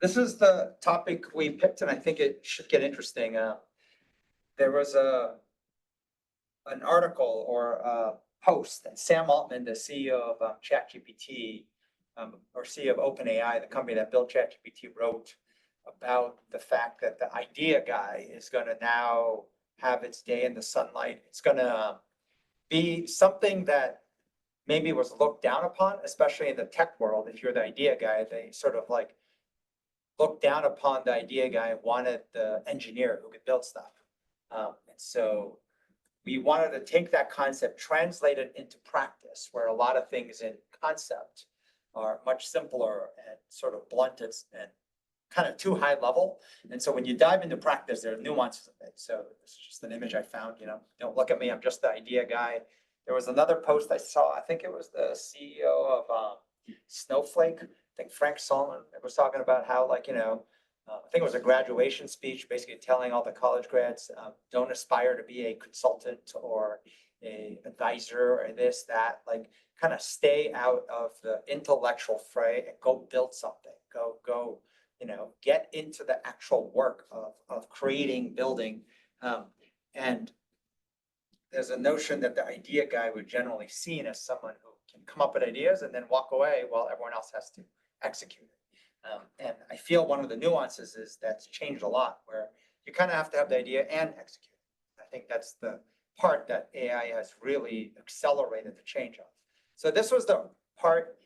This is the topic we picked, and I think it should get interesting. There was an article or a post that Sam Altman, the CEO of ChatGPT, or CEO of OpenAI, the company that built ChatGPT, wrote about the fact that the idea guy is going to now have its day in the sunlight. It's going to be something that maybe was looked down upon, especially in the tech world. If you're the idea guy, they sort of like looked down upon the idea guy, wanted the engineer who could build stuff. And so we wanted to take that concept, translate it into practice, where a lot of things in concept are much simpler and sort of blunt and kind of too high level. And so when you dive into practice, there are nuances of it. So this is just an image I found, don't look at me, I'm just the idea guy. There was another post I saw, I think it was the CEO of Snowflake, I think Frank Solomon was talking about how, like, I think it was a graduation speech, basically telling all the college grads, don't aspire to be a consultant or a advisor or this, that, like, kind of stay out of the intellectual fray and go build something, go, get into the actual work of creating, building. And there's a notion that the idea guy would generally seen as someone who can come up with ideas and then walk away while everyone else has to execute it. And I feel one of the nuances is that's changed a lot, where you kind of have to have the idea and execute. I think that's the part that AI has really accelerated the change of. So this was the part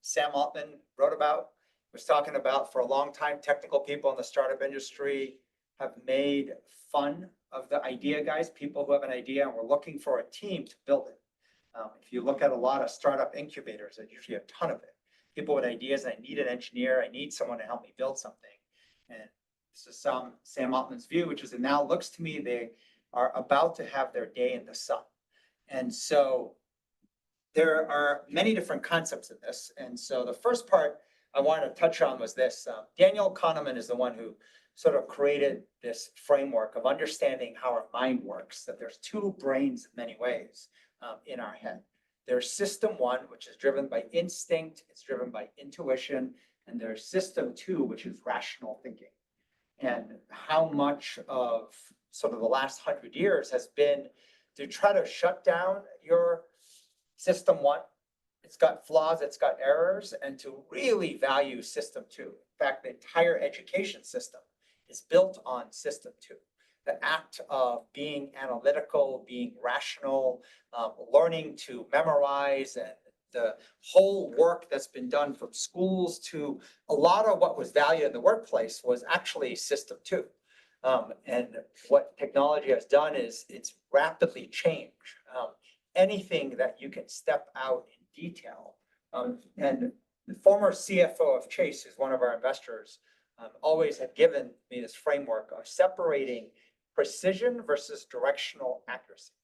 Sam Altman wrote about, was talking about for a long time. Technical people in the startup industry have made fun of the idea guys, people who have an idea and we're looking for a team to build it. If you look at a lot of startup incubators, there's usually a ton of it. People with ideas, I need an engineer, I need someone to help me build something. And this is Sam Altman's view, which is it now looks to me they are about to have their day in the sun. And so there are many different concepts in this. And so the first part I wanted to touch on was this. Daniel Kahneman is the one who sort of created this framework of understanding how our mind works, that there's two brains in many ways in our head. There's system one, which is driven by instinct, it's driven by intuition, and there's system two, which is rational thinking. And how much of sort of the last 100 years has been to try to shut down your system one. It's got flaws, it's got errors, and to really value system two. In fact, the entire education system is built on system two. The act of being analytical, being rational, learning to memorize, and the whole work that's been done from schools to a lot of what was valued in the workplace was actually system two. And what technology has done is it's rapidly changed anything that you can step out in detail. And the former CFO of Chase, who's one of our investors, always had given me this framework of separating precision versus directional accuracy.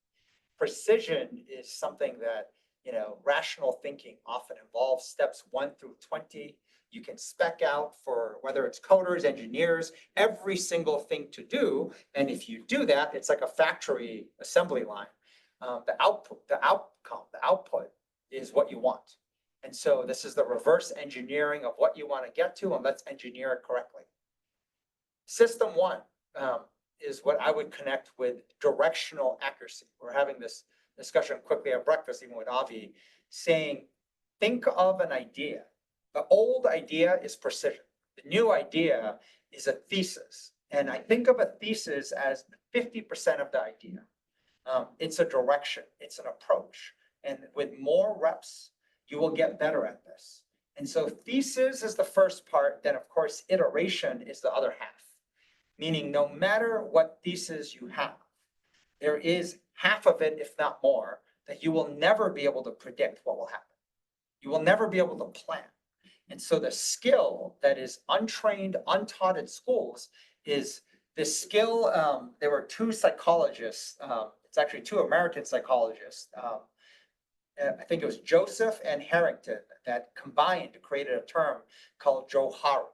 Precision is something that, rational thinking often involves steps 1 through 20. You can spec out for whether it's coders, engineers, every single thing to do. And if you do that, it's like a factory assembly line. The output is what you want. And so this is the reverse engineering of what you want to get to, and let's engineer it correctly. System one is what I would connect with directional accuracy. We're having this discussion quickly at breakfast, even with Avi, saying, think of an idea. The old idea is precision. The new idea is a thesis. And I think of a thesis as 50% of the idea. It's a direction, it's an approach. And with more reps, you will get better at this. And so thesis is the first part, then of course, iteration is the other half. Meaning no matter what thesis you have, there is half of it, if not more, that you will never be able to predict what will happen. You will never be able to plan. And so the skill that is untrained, untaught at schools is this skill. There were two psychologists, it's actually two American psychologists. I think it was Joseph and Harrington that combined to create a term called Johari.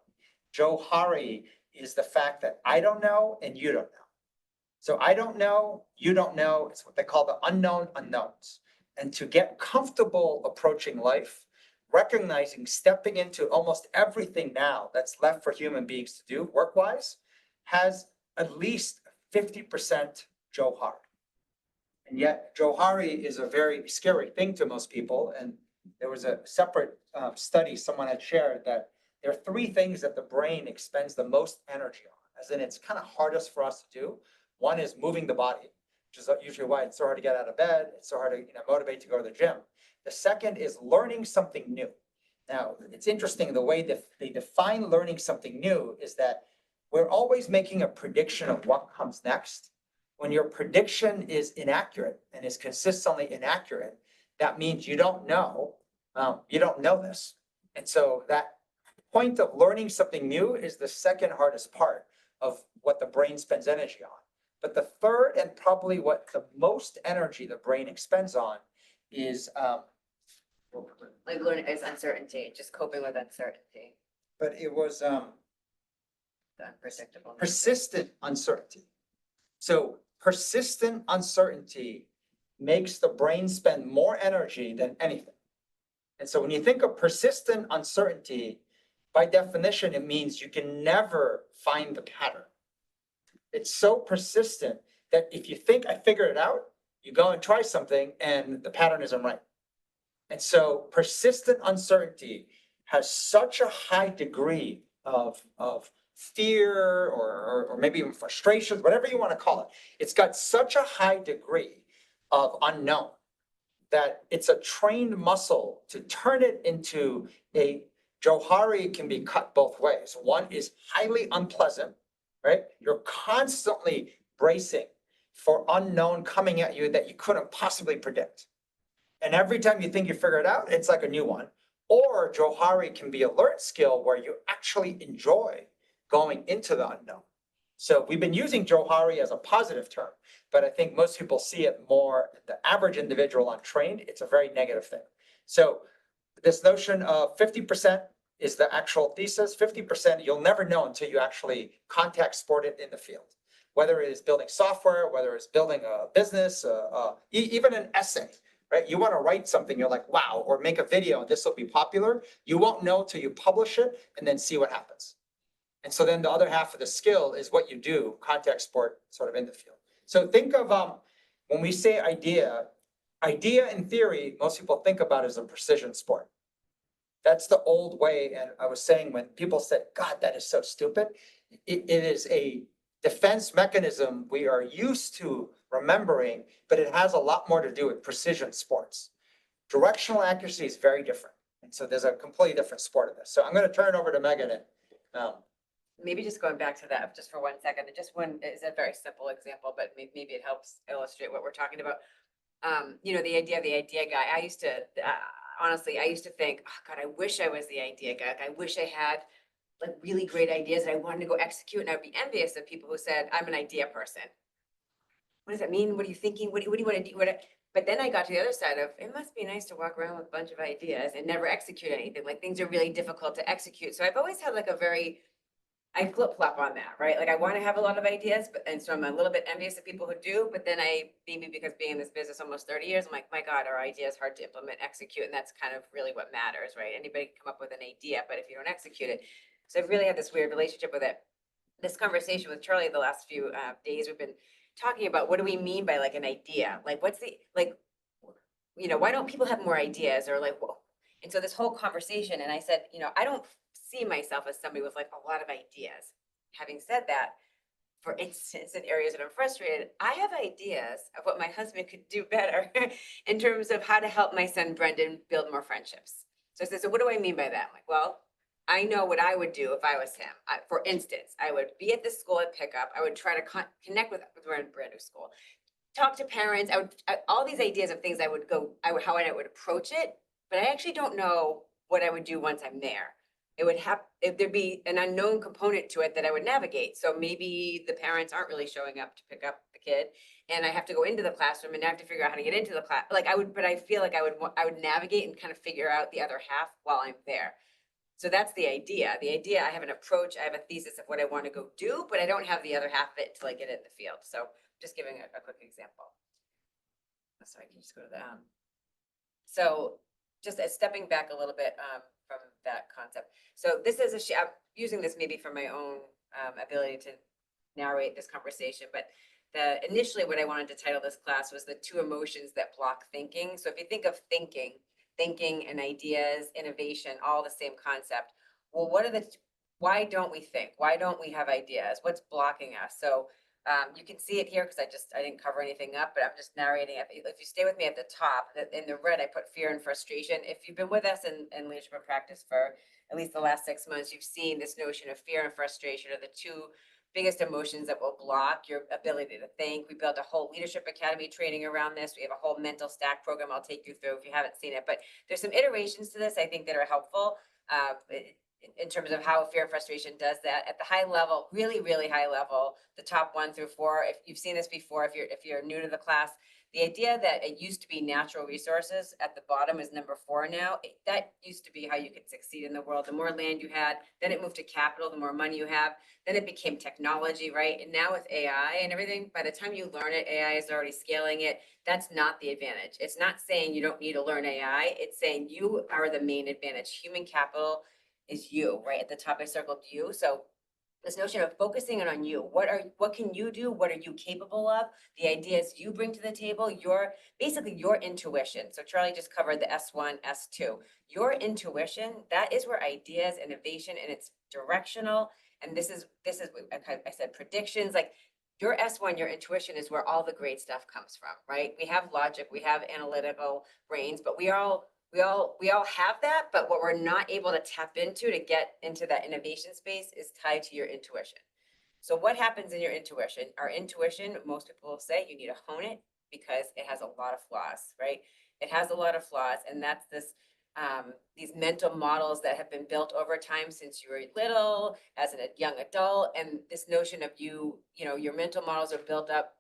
Johari is the fact that I don't know and you don't know. So I don't know, you don't know. It's what they call the unknown unknowns. And to get comfortable approaching life, recognizing, stepping into almost everything now that's left for human beings to do work-wise has at least 50% Johari. And yet Johari is a very scary thing to most people. And there was a separate study someone had shared that there are three things that the brain expends the most energy on, as in it's kind of hardest for us to do. One is moving the body, which is usually why it's so hard to get out of bed. It's so hard to motivate to go to the gym. The second is learning something new. Now, it's interesting the way that they define learning something new is that we're always making a prediction of what comes next. When your prediction is inaccurate and is consistently inaccurate, that means you don't know this. And so that point of learning something new is the second hardest part of what the brain spends energy on. But the third, and probably what the most energy the brain expends on, is like learning is uncertainty, just coping with uncertainty, but it was the unpredictable. persistent uncertainty. So persistent uncertainty makes the brain spend more energy than anything. And so when you think of persistent uncertainty, by definition, it means you can never find the pattern. It's so persistent that if you think I figured it out, you go and try something and the pattern isn't right. And so persistent uncertainty has such a high degree of fear or maybe even frustration, whatever you want to call it. It's got such a high degree of unknown that it's a trained muscle to turn it into a Johari can be cut both ways. One is highly unpleasant, right? You're constantly bracing for unknown coming at you that you couldn't possibly predict. And every time you think you figure it out, it's like a new one. Or Johari can be a learned skill where you actually enjoy going into the unknown. So we've been using Johari as a positive term, but I think most people see it more, the average individual untrained, it's a very negative thing. So this notion of 50% is the actual thesis, 50% you'll never know until you actually contact sport it in the field. Whether it is building software, whether it's building a business, even an essay, right? You want to write something, you're like, wow, or make a video and this will be popular. You won't know till you publish it and then see what happens. And so then the other half of the skill is what you do, contact sport sort of in the field. So think of when we say idea in theory, most people think about as a precision sport. That's the old way. And I was saying when people said, God, that is so stupid, it is a defense mechanism we are used to remembering, but it has a lot more to do with precision sports. Directional accuracy is very different. And so there's a completely different sport of this. So I'm going to turn it over to Megan. And, maybe just going back to that just for 1 second, just one is a very simple example, but maybe it helps illustrate what we're talking about. The idea of the idea guy, I used to, honestly, I used to think, oh God, I wish I was the idea guy. I wish I had like really great ideas and I wanted to go execute, and I'd be envious of people who said, I'm an idea person. What does that mean? What are you thinking? What do you want to do? But then I got to the other side of, it must be nice to walk around with a bunch of ideas and never execute anything. Like things are really difficult to execute. So I've always had like I flip-flop on that, right? Like I want to have a lot of ideas, and so I'm a little bit envious of people who do, but then maybe because being in this business almost 30 years, I'm like, my God, our idea is hard to implement, execute, and that's kind of really what matters, right? Anybody can come up with an idea, but if you don't execute it. So I've really had this weird relationship with it. This conversation with Charlie the last few days, we've been talking about what do we mean by like an idea? Like what's the, like, why don't people have more ideas or like, whoa. And so this whole conversation, and I said, I don't see myself as somebody with like a lot of ideas. Having said that, for instance, in areas that I'm frustrated, I have ideas of what my husband could do better in terms of how to help my son Brendan build more friendships. So I said, so what do I mean by that? I'm like, well, I know what I would do if I was him. For instance, I would be at the school at pickup. I would try to connect with brand new school, talk to parents. All these ideas of things how I would approach it, but I actually don't know what I would do once I'm there. There'd be an unknown component to it that I would navigate. So maybe the parents aren't really showing up to pick up the kid, and I have to go into the classroom and I have to figure out how to get into the class. But I feel like I would navigate and kind of figure out the other half while I'm there. So that's the idea. The idea, I have an approach, I have a thesis of what I want to go do, but I don't have the other half of it until I get it in the field. So just giving a quick example. Sorry, can you just go to that? So just as stepping back a little bit from that concept. So this is I'm using this maybe for my own ability to narrate this conversation, but initially what I wanted to title this class was the two emotions that block thinking. So if you think of thinking and ideas, innovation, all the same concept. Well, why don't we think? Why don't we have ideas? What's blocking us? So you can see it here because I didn't cover anything up, but I'm just narrating it. If you stay with me at the top, in the red, I put fear and frustration. If you've been with us in leadership and practice for at least the last 6 months, you've seen this notion of fear and frustration are the two biggest emotions that will block your ability to think. We built a whole leadership academy training around this. We have a whole mental stack program I'll take you through if you haven't seen it, but there's some iterations to this I think that are helpful. In terms of how fear and frustration does that at the high level, really, really high level, the top 1 through 4. If you've seen this before, if you're new to the class, the idea that it used to be natural resources at the bottom is number 4 now. That used to be how you could succeed in the world. The more land you had, then it moved to capital, the more money you have, then it became technology, right? And now with AI and everything, by the time you learn it, AI is already scaling it. That's not the advantage. It's not saying you don't need to learn AI. It's saying you are the main advantage. Human capital is you, right? At the top, I circled you. So this notion of focusing on you, what can you do? What are you capable of? The ideas you bring to the table, basically your intuition. So Charlie just covered the S1, S2. Your intuition, that is where ideas, innovation, and it's directional. And this is I said predictions, like your S1, your intuition is where all the great stuff comes from, right? We have logic, we have analytical brains, but we all have that, but what we're not able to tap into to get into that innovation space is tied to your intuition. So what happens in your intuition? Our intuition, most people will say you need to hone it because it has a lot of flaws, right? It has a lot of flaws, and that's these mental models that have been built over time since you were little, as a young adult, and this notion of your mental models are built up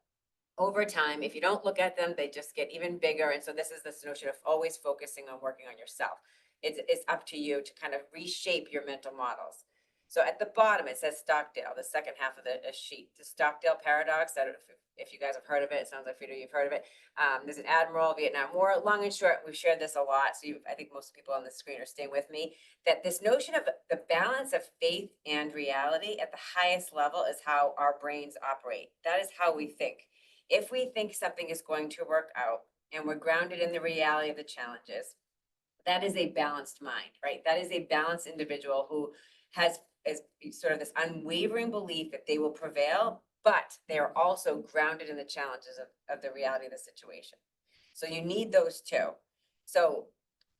over time. If you don't look at them, they just get even bigger. And so this is this notion of always focusing on working on yourself. It's up to you to kind of reshape your mental models. So at the bottom, it says Stockdale, the second half of the sheet, the Stockdale paradox. I don't know if you guys have heard of it. It sounds like you've heard of it. There's an admiral, Vietnam War. Long and short, we've shared this a lot. So I think most people on the screen are staying with me, that this notion of the balance of faith and reality at the highest level is how our brains operate. That is how we think. If we think something is going to work out and we're grounded in the reality of the challenges, that is a balanced mind, right? That is a balanced individual who has sort of this unwavering belief that they will prevail, but they are also grounded in the challenges of the reality of the situation. So you need those two. So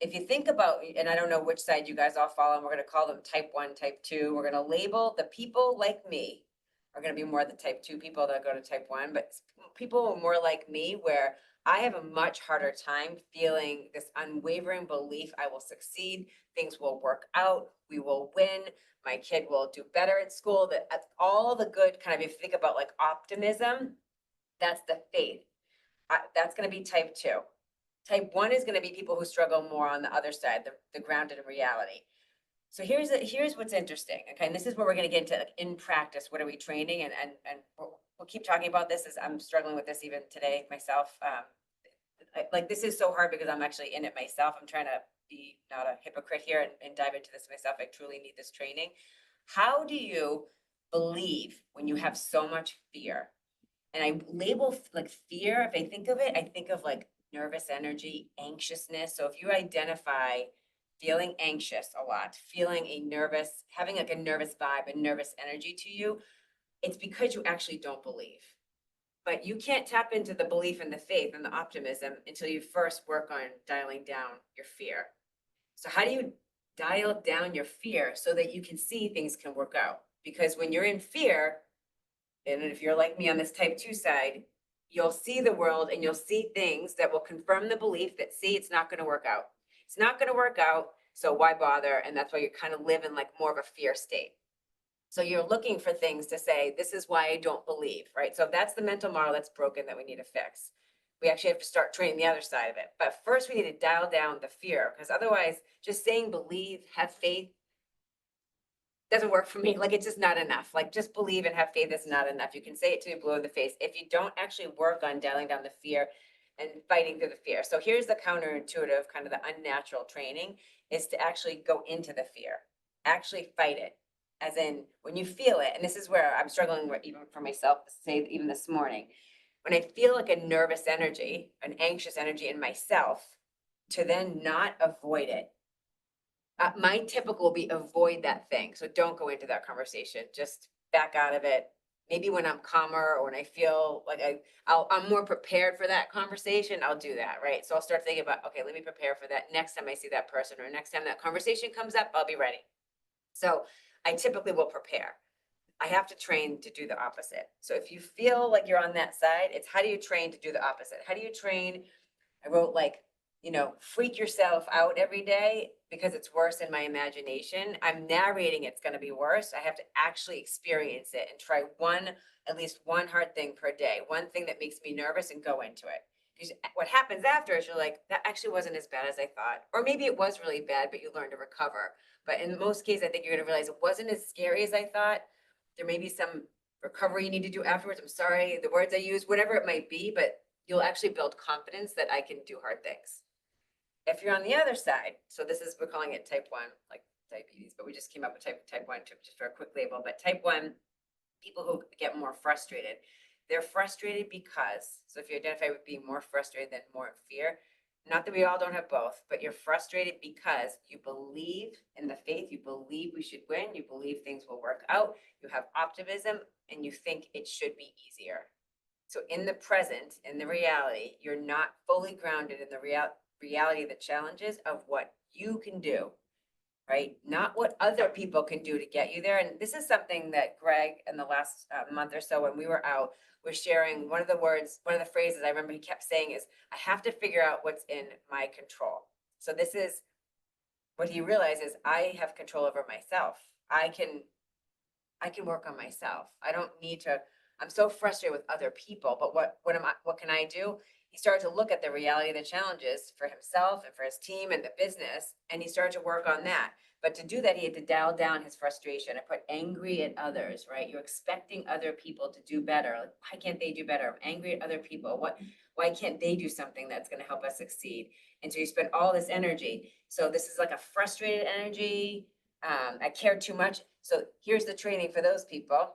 if you think about, and I don't know which side you guys all follow, and we're going to call them type 1, type 2. We're going to label the people like me are going to be more the type 2 people that go to type 1, but people more like me where I have a much harder time feeling this unwavering belief I will succeed, things will work out, we will win, my kid will do better in school, that all the good kind of, if you think about like optimism, that's the faith. That's going to be type 2. Type 1 is going to be people who struggle more on the other side, the grounded in reality. So here's what's interesting, okay? And this is where we're going to get into in practice. What are we training? And we'll keep talking about this as I'm struggling with this even today myself. Like this is so hard because I'm actually in it myself. I'm trying to be not a hypocrite here and dive into this myself. I truly need this training. How do you believe when you have so much fear? And I label like fear, if I think of it, I think of like nervous energy, anxiousness. So if you identify feeling anxious a lot, having like a nervous vibe and nervous energy to you, it's because you actually don't believe. But you can't tap into the belief and the faith and the optimism until you first work on dialing down your fear. So how do you dial down your fear so that you can see things can work out? Because when you're in fear, and if you're like me on this type 2 side, you'll see the world and you'll see things that will confirm the belief that, see, it's not going to work out. It's not going to work out, so why bother? And that's why you kind of live in like more of a fear state. So you're looking for things to say, this is why I don't believe, right? So that's the mental model that's broken that we need to fix. We actually have to start training the other side of it. But first we need to dial down the fear, because otherwise just saying believe, have faith, doesn't work for me. Like, it's just not enough. Like, just believe and have faith is not enough. You can say it to me blue in the face. If you don't actually work on dialing down the fear, and fighting through the fear. So here's the counterintuitive, kind of the unnatural training, is to actually go into the fear, actually fight it. As in, when you feel it, and this is where I'm struggling with, even for myself, say even this morning, when I feel like a nervous energy, an anxious energy in myself, to then not avoid it. My typical will be avoid that thing. So don't go into that conversation. Just back out of it. Maybe when I'm calmer or when I feel like I'm more prepared for that conversation, I'll do that, right? So I'll start thinking about, okay, let me prepare for that next time I see that person, or next time that conversation comes up, I'll be ready. So I typically will prepare. I have to train to do the opposite. So if you feel like you're on that side, it's how do you train to do the opposite? How do you train? I wrote like, freak yourself out every day because it's worse in my imagination. I'm narrating it's going to be worse. I have to actually experience it and try at least one hard thing per day, one thing that makes me nervous, and go into it. Because what happens after is you're like, that actually wasn't as bad as I thought. Or maybe it was really bad, but you learned to recover. But in most cases, I think you're going to realize it wasn't as scary as I thought. There may be some recovery you need to do afterwards. I'm sorry, the words I use, whatever it might be, but you'll actually build confidence that I can do hard things. If you're on the other side, so this is, we're calling it type 1, like diabetes, but we just came up with type 1 just for a quick label. But type 1, people who get more frustrated, they're frustrated because, so if you identify with being more frustrated than more in fear, not that we all don't have both, but you're frustrated because you believe in the faith, you believe we should win, you believe things will work out, you have optimism, and you think it should be easier. So in the present, in the reality, you're not fully grounded in the reality of the challenges of what you can do, right? Not what other people can do to get you there. And this is something that Greg, in the last month or so when we were out, was sharing. One of the phrases I remember he kept saying is, I have to figure out what's in my control. So this is what he realizes: I have control over myself. I can work on myself. I don't need to, I'm so frustrated with other people, but what can I do? He started to look at the reality of the challenges for himself and for his team and the business, and he started to work on that. But to do that, he had to dial down his frustration and put angry at others, right? You're expecting other people to do better. Like, why can't they do better? I'm angry at other people. Why can't they do something that's going to help us succeed? And so you spend all this energy. So this is like a frustrated energy. I care too much. So here's the training for those people.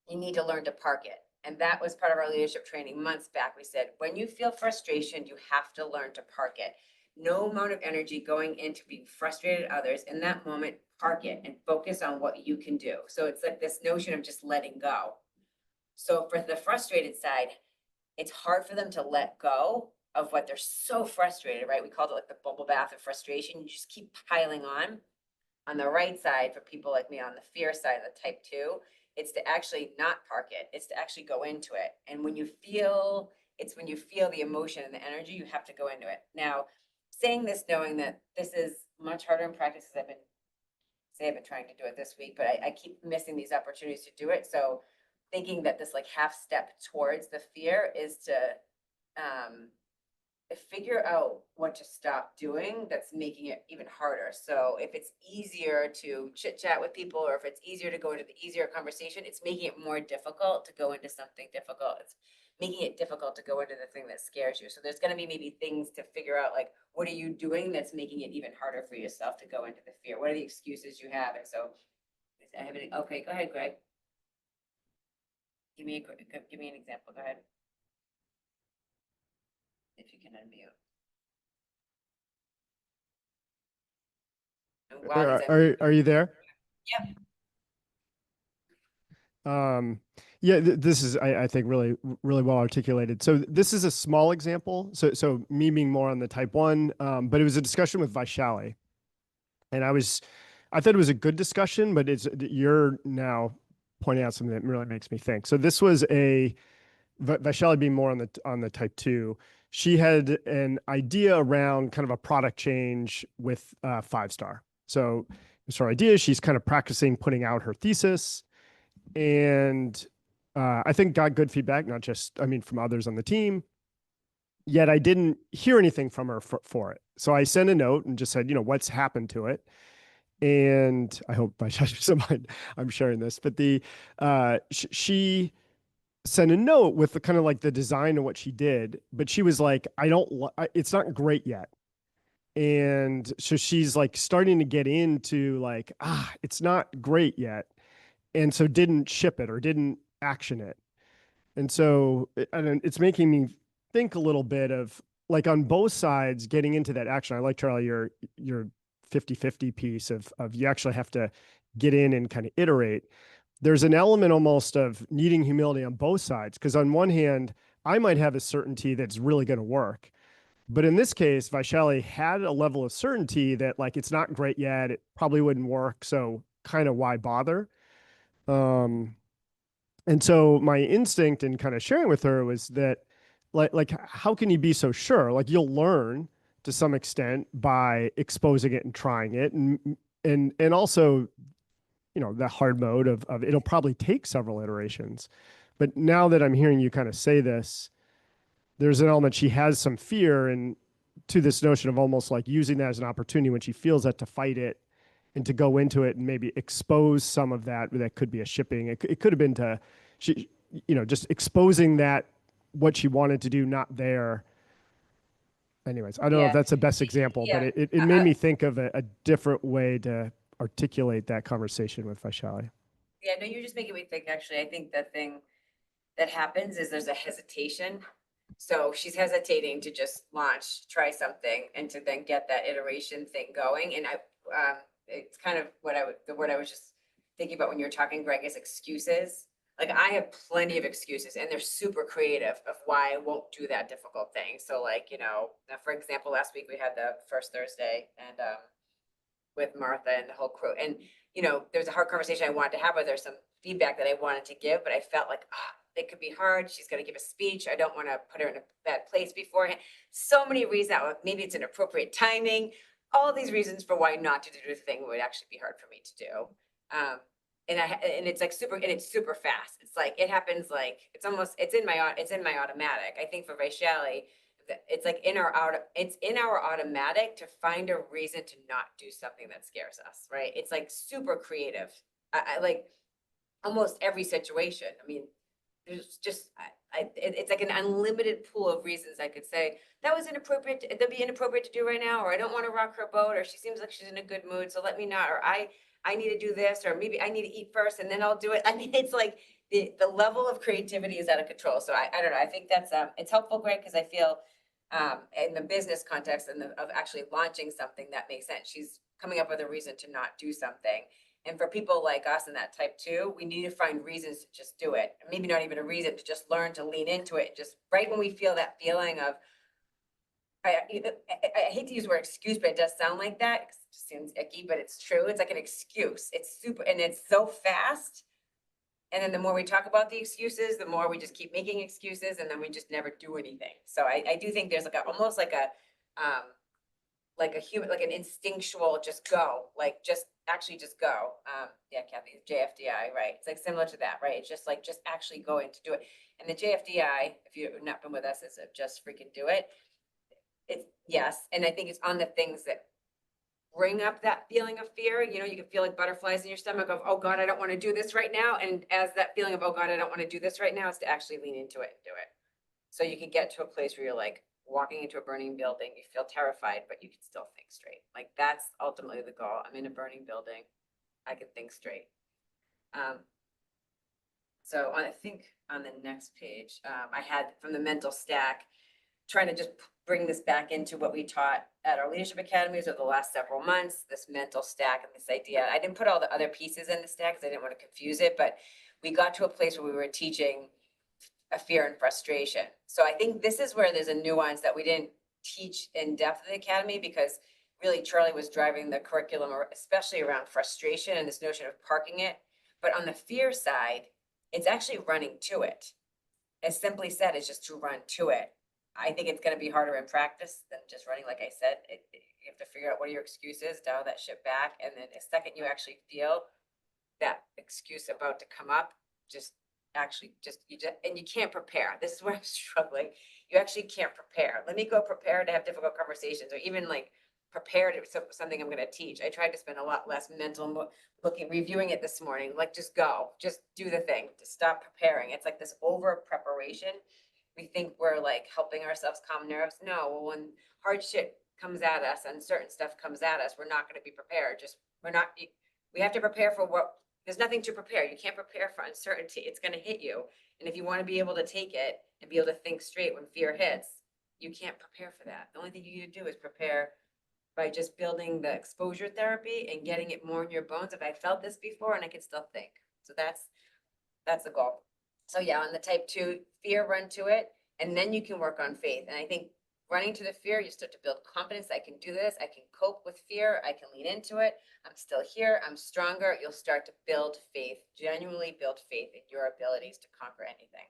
You need to learn to park it. And that was part of our leadership training months back. We said, when you feel frustration, you have to learn to park it. No amount of energy going into being frustrated at others. In that moment, park it and focus on what you can do. So it's like this notion of just letting go. So for the frustrated side, it's hard for them to let go of what they're so frustrated, right? We called it like the bubble bath of frustration. You just keep piling on. On the right side, for people like me on the fear side, the type 2, it's to actually not park it. It's to actually go into it. And when you feel the emotion and the energy, you have to go into it. Now, saying this, knowing that this is much harder in practice, because I've been trying to do it this week, but I keep missing these opportunities to do it. So thinking that this like half step towards the fear is to figure out what to stop doing that's making it even harder. So if it's easier to chit chat with people, or if it's easier to go into the easier conversation, it's making it more difficult to go into something difficult. It's making it difficult to go into the thing that scares you. So there's going to be maybe things to figure out, like, what are you doing that's making it even harder for yourself to go into the fear? What are the excuses you have? And so I have any, okay, go ahead, Greg. Give me an example. Go ahead. If you can unmute. And while he's Are you there? Yep. Yeah, this is, I think, really, really well articulated. So this is a small example. So me being more on the type 1, but it was a discussion with Vaishali. And I thought it was a good discussion, but you're now pointing out something that really makes me think. So this was Vaishali being more on the type 2. She had an idea around kind of a product change with 5-star. So it's her idea. She's kind of practicing putting out her thesis, and I think got good feedback, not just, from others on the team. Yet I didn't hear anything from her for it. So I sent a note and just said, what's happened to it? And I hope by judge of mind, I'm sharing this, but she sent a note with the kind of like the design of what she did, but she was like, it's not great yet. And so she's like starting to get into like, it's not great yet. And so didn't ship it or didn't action it. And so it's making me think a little bit of like on both sides getting into that action. I like Charlie, your 50-50 piece of you actually have to get in and kind of iterate. There's an element almost of needing humility on both sides. Because on one hand, I might have a certainty that's really going to work. But in this case, Vaishali had a level of certainty that like it's not great yet. It probably wouldn't work. So kind of why bother? Um, and so my instinct in kind of sharing with her was that like how can you be so sure? Like you'll learn to some extent by exposing it and trying it. And also, the hard mode of it'll probably take several iterations. But now that I'm hearing you kind of say this, there's an element she has some fear and to this notion of almost like using that as an opportunity when she feels that to fight it and to go into it and maybe expose some of that could be a shipping. It could have been to she, just exposing that what she wanted to do, not there. Anyways, I don't know if Yeah, that's the best example, but yeah. it made me think of a different way to articulate that conversation with Vaishali. Yeah, no, you're just making me think, actually, I think the thing that happens is there's a hesitation. So she's hesitating to just launch, try something, and to then get that iteration thing going. And it's kind of the word I was just thinking about when you were talking, Greg, is excuses. Like I have plenty of excuses and they're super creative of why I won't do that difficult thing. So like, for example, last week we had the first Thursday and, with Martha and the whole crew. And, there's a hard conversation I wanted to have with her, some feedback that I wanted to give, but I felt like, it could be hard. She's going to give a speech. I don't want to put her in a bad place beforehand. So many reasons. Maybe it's inappropriate timing. All these reasons for why not to do the thing would actually be hard for me to do. And it's like super, and it's super fast. It's like, it happens like, it's in my automatic. I think for Vaishali, it's like it's in our automatic to find a reason to not do something that scares us, right? It's like super creative. I like almost every situation. I mean, there's just, it's like an unlimited pool of reasons I could say, that was inappropriate, that'd be inappropriate to do right now, or I don't want to rock her boat, or she seems like she's in a good mood, so let me not, or I need to do this, or maybe I need to eat first and then I'll do it. I mean, it's like the level of creativity is out of control. So I don't know. I think that's, it's helpful, Greg, because I feel, in the business context and of actually launching something that makes sense. She's coming up with a reason to not do something. And for people like us in that type 2, we need to find reasons to just do it. Maybe not even a reason, to just learn to lean into it. Just right when we feel that feeling of, I hate to use the word excuse, but it does sound like that. It just seems icky, but it's true. It's like an excuse. It's super, and it's so fast. And then the more we talk about the excuses, the more we just keep making excuses, and then we just never do anything. So I do think there's like almost like a human, like an instinctual, just go, like just go. Yeah, Kathy, JFDI, right? It's like similar to that, right? It's just like, just actually going to do it. And the JFDI, if you've not been with us, is a just freaking do it. It's yes. And I think it's on the things that bring up that feeling of fear. You can feel like butterflies in your stomach of, oh God, I don't want to do this right now. And as that feeling of, oh God, I don't want to do this right now, is to actually lean into it and do it. So you can get to a place where you're like walking into a burning building, you feel terrified, but you can still think straight. Like that's ultimately the goal. I'm in a burning building. I can think straight. So I think on the next page, I had from the mental stack, trying to just bring this back into what we taught at our leadership academies over the last several months, this mental stack and this idea. I didn't put all the other pieces in the stack because I didn't want to confuse it, but we got to a place where we were teaching a fear and frustration. So I think this is where there's a nuance that we didn't teach in depth in the academy, because really Charlie was driving the curriculum, especially around frustration and this notion of parking it. But on the fear side, it's actually running to it. As simply said, it's just to run to it. I think it's going to be harder in practice than just running. Like I said, you have to figure out what are your excuses, dial that shit back. And then the second you actually feel that excuse about to come up, and you can't prepare. This is where I'm struggling. You actually can't prepare. Let me go prepare to have difficult conversations, or even like prepared it, something I'm gonna teach. I tried to spend a lot less mental reviewing it this morning, like just go, just do the thing, just stop preparing. It's like this over preparation. We think we're like helping ourselves calm nerves. No, well, when hard shit comes at us and certain stuff comes at us, we're not gonna be prepared. We have to prepare for there's nothing to prepare. You can't prepare for uncertainty. It's gonna hit you. And if you wanna be able to take it and be able to think straight when fear hits, you can't prepare for that. The only thing you need to do is prepare by just building the exposure therapy and getting it more in your bones. If I felt this before and I can still think. So that's the goal. So yeah, on the type 2, fear, run to it, and then you can work on faith. And I think running to the fear, you start to build confidence. I can do this. I can cope with fear. I can lean into it. I'm still here. I'm stronger. You'll start to build faith, genuinely build faith in your abilities to conquer anything.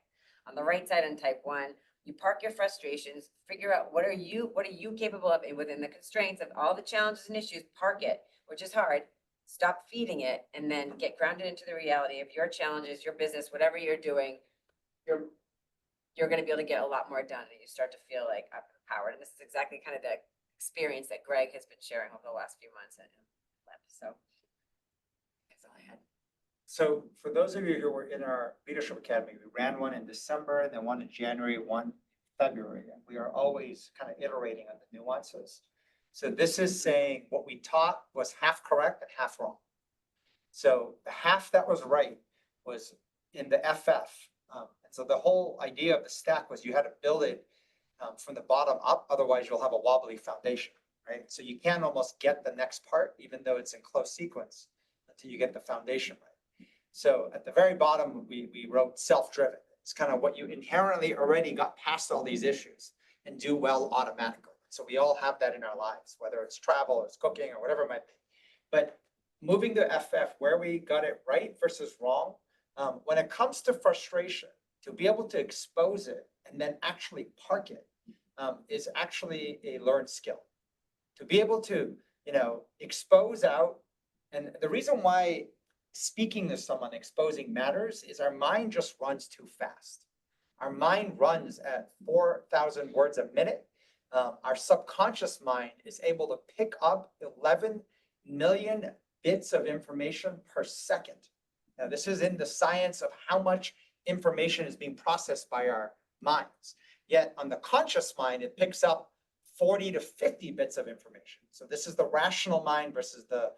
On the right side on type 1, you park your frustrations, figure out what are you capable of, and within the constraints of all the challenges and issues, park it, which is hard. Stop feeding it, and then get grounded into the reality of your challenges, your business, whatever you're doing. You're going to be able to get a lot more done, and you start to feel like empowered. And this is exactly kind of the experience that Greg has been sharing over the last few months. So that's all I had. So for those of you who were in our leadership academy, we ran one in December, then one in January, one in February. And we are always kind of iterating on the nuances. So this is saying what we taught was half correct and half wrong. So the half that was right was in the FF. And so the whole idea of the stack was you had to build it from the bottom up, otherwise you'll have a wobbly foundation, right? So you can't almost get the next part, even though it's in close sequence, until you get the foundation right. So at the very bottom, we wrote self-driven. It's kind of what you inherently already got past all these issues and do well automatically. So we all have that in our lives, whether it's travel or it's cooking or whatever it might be. But moving to FF, where we got it right versus wrong, when it comes to frustration, to be able to expose it and then actually park it is actually a learned skill. To be able to, expose out, and the reason why speaking to someone, exposing matters, is our mind just runs too fast. Our mind runs at 4,000 words a minute. Our subconscious mind is able to pick up 11 million bits of information per second. Now, this is in the science of how much information is being processed by our minds. Yet on the conscious mind, it picks up 40 to 50 bits of information. So this is the rational mind versus the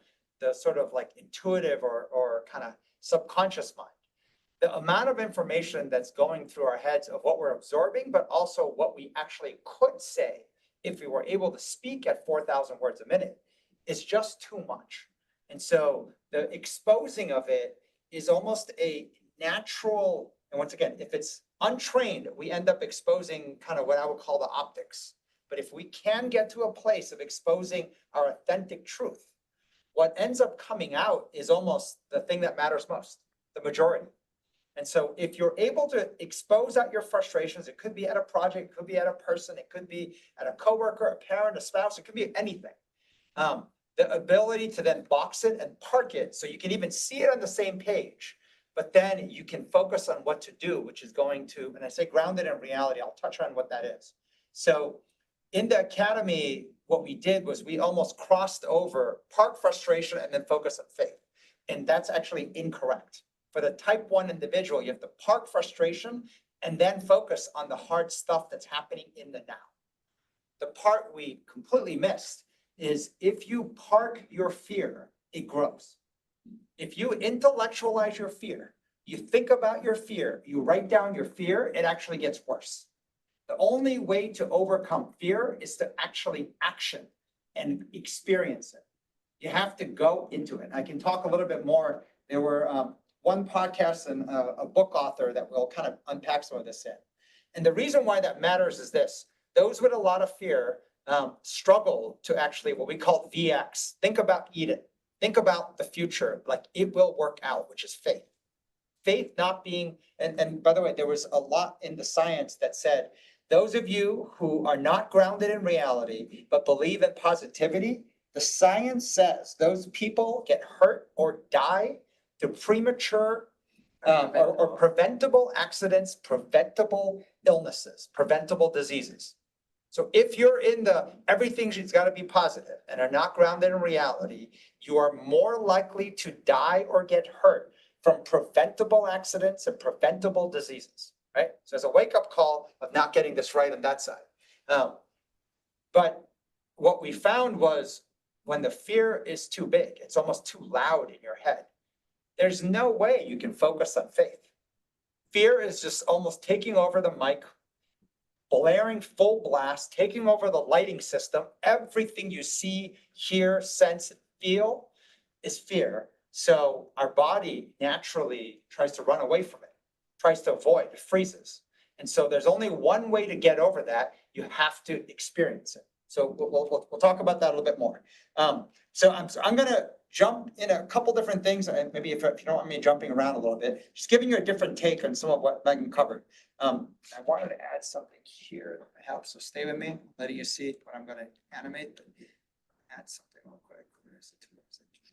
sort of like intuitive or kind of subconscious mind. The amount of information that's going through our heads of what we're absorbing, but also what we actually could say if we were able to speak at 4,000 words a minute is just too much. And so the exposing of it is almost a natural, and once again, if it's untrained, we end up exposing kind of what I would call the optics. But if we can get to a place of exposing our authentic truth, what ends up coming out is almost the thing that matters most, the majority. And so if you're able to expose out your frustrations, it could be at a project, it could be at a person, it could be at a coworker, a parent, a spouse, it could be anything. The ability to then box it and park it so you can even see it on the same page, but then you can focus on what to do, which is going to, and I say grounded in reality, I'll touch on what that is. So in the academy, what we did was we almost crossed over park frustration and then focus on faith. And that's actually incorrect. For the type 1 individual, you have to park frustration and then focus on the hard stuff that's happening in the now. The part we completely missed is if you park your fear, it grows. If you intellectualize your fear, you think about your fear, you write down your fear, it actually gets worse. The only way to overcome fear is to actually action and experience it. You have to go into it. I can talk a little bit more. There were one podcast and a book author that will kind of unpack some of this in. And the reason why that matters is this. Those with a lot of fear struggle to actually what we call VX. Think about Eden. Think about the future, like it will work out, which is faith. Faith not being, and by the way, there was a lot in the science that said, those of you who are not grounded in reality, but believe in positivity, the science says those people get hurt or die to premature or preventable accidents, preventable illnesses, preventable diseases. So if you're in the everything's got to be positive and are not grounded in reality, you are more likely to die or get hurt from preventable accidents and preventable diseases, right? So it's a wake-up call of not getting this right on that side. But what we found was when the fear is too big, it's almost too loud in your head. There's no way you can focus on faith. Fear is just almost taking over the mic, blaring full blast, taking over the lighting system. Everything you see, hear, sense, and feel is fear. So our body naturally tries to run away from it, tries to avoid, it freezes. And so there's only one way to get over that. You have to experience it. So we'll talk about that a little bit more. So I'm going to jump in a couple different things, and maybe if you don't want me jumping around a little bit, just giving you a different take on some of what Megan covered. I wanted to add something here that might help, so stay with me, letting you see what I'm going to animate. Add something real quick.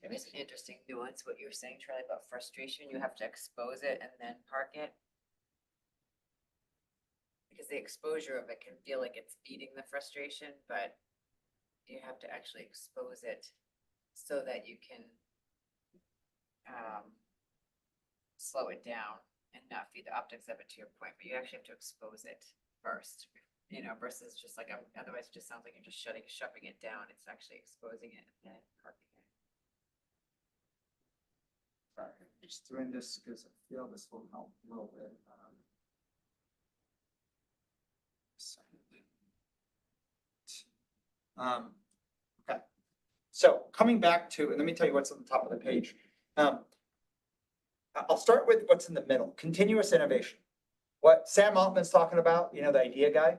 There is an interesting nuance, what you were saying, Charlie, about frustration. You have to expose it and then park it. Because the exposure of it can feel like it's feeding the frustration, but you have to actually expose it so that you can slow it down and not feed the optics of it, to your point, but you actually have to expose it first, you know, versus just like, otherwise it just sounds like you're just shoving it down. It's actually exposing it and then parking it. Sorry, I'm just doing this because I feel this will help a little bit. Okay, so coming back to, and let me tell you what's on the top of the page. I'll start with what's in the middle, continuous innovation. What Sam Altman's talking about, you know, the idea guy,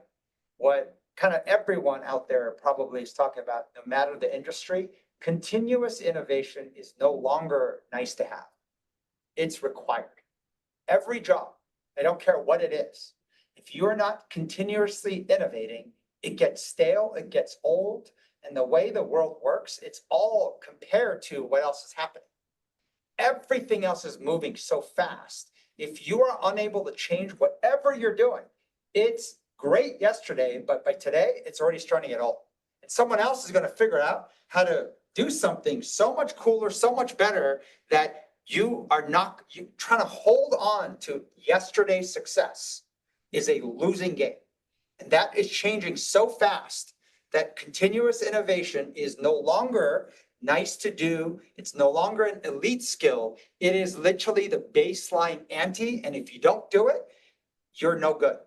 what kind of everyone out there probably is talking about, no matter the industry, continuous innovation is no longer nice to have. It's required. Every job, I don't care what it is, if you're not continuously innovating, it gets stale, it gets old, and the way the world works, it's all compared to what else is happening. Everything else is moving so fast. If you are unable to change whatever you're doing, it's great yesterday, but by today, it's already starting at all. And someone else is going to figure out how to do something so much cooler, so much better that you are not, you trying to hold on to yesterday's success is a losing game. And that is changing so fast that continuous innovation is no longer nice to do. It's no longer an elite skill. It is literally the baseline ante. And if you don't do it, you're no good.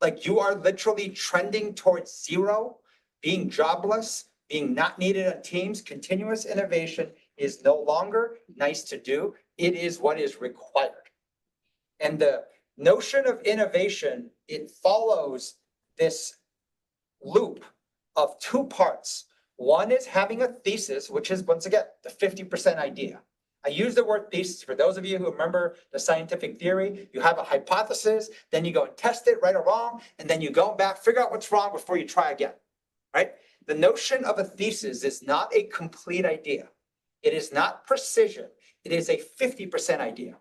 Like you are literally trending towards zero, being jobless, being not needed on teams. Continuous innovation is no longer nice to do. It is what is required. And the notion of innovation, it follows this loop of two parts. One is having a thesis, which is, once again, the 50% idea. I use the word thesis for those of you who remember the scientific theory. You have a hypothesis, then you go and test it, right or wrong, and then you go back, figure out what's wrong before you try again, right? The notion of a thesis is not a complete idea. It is not precision. It is a 50% idea.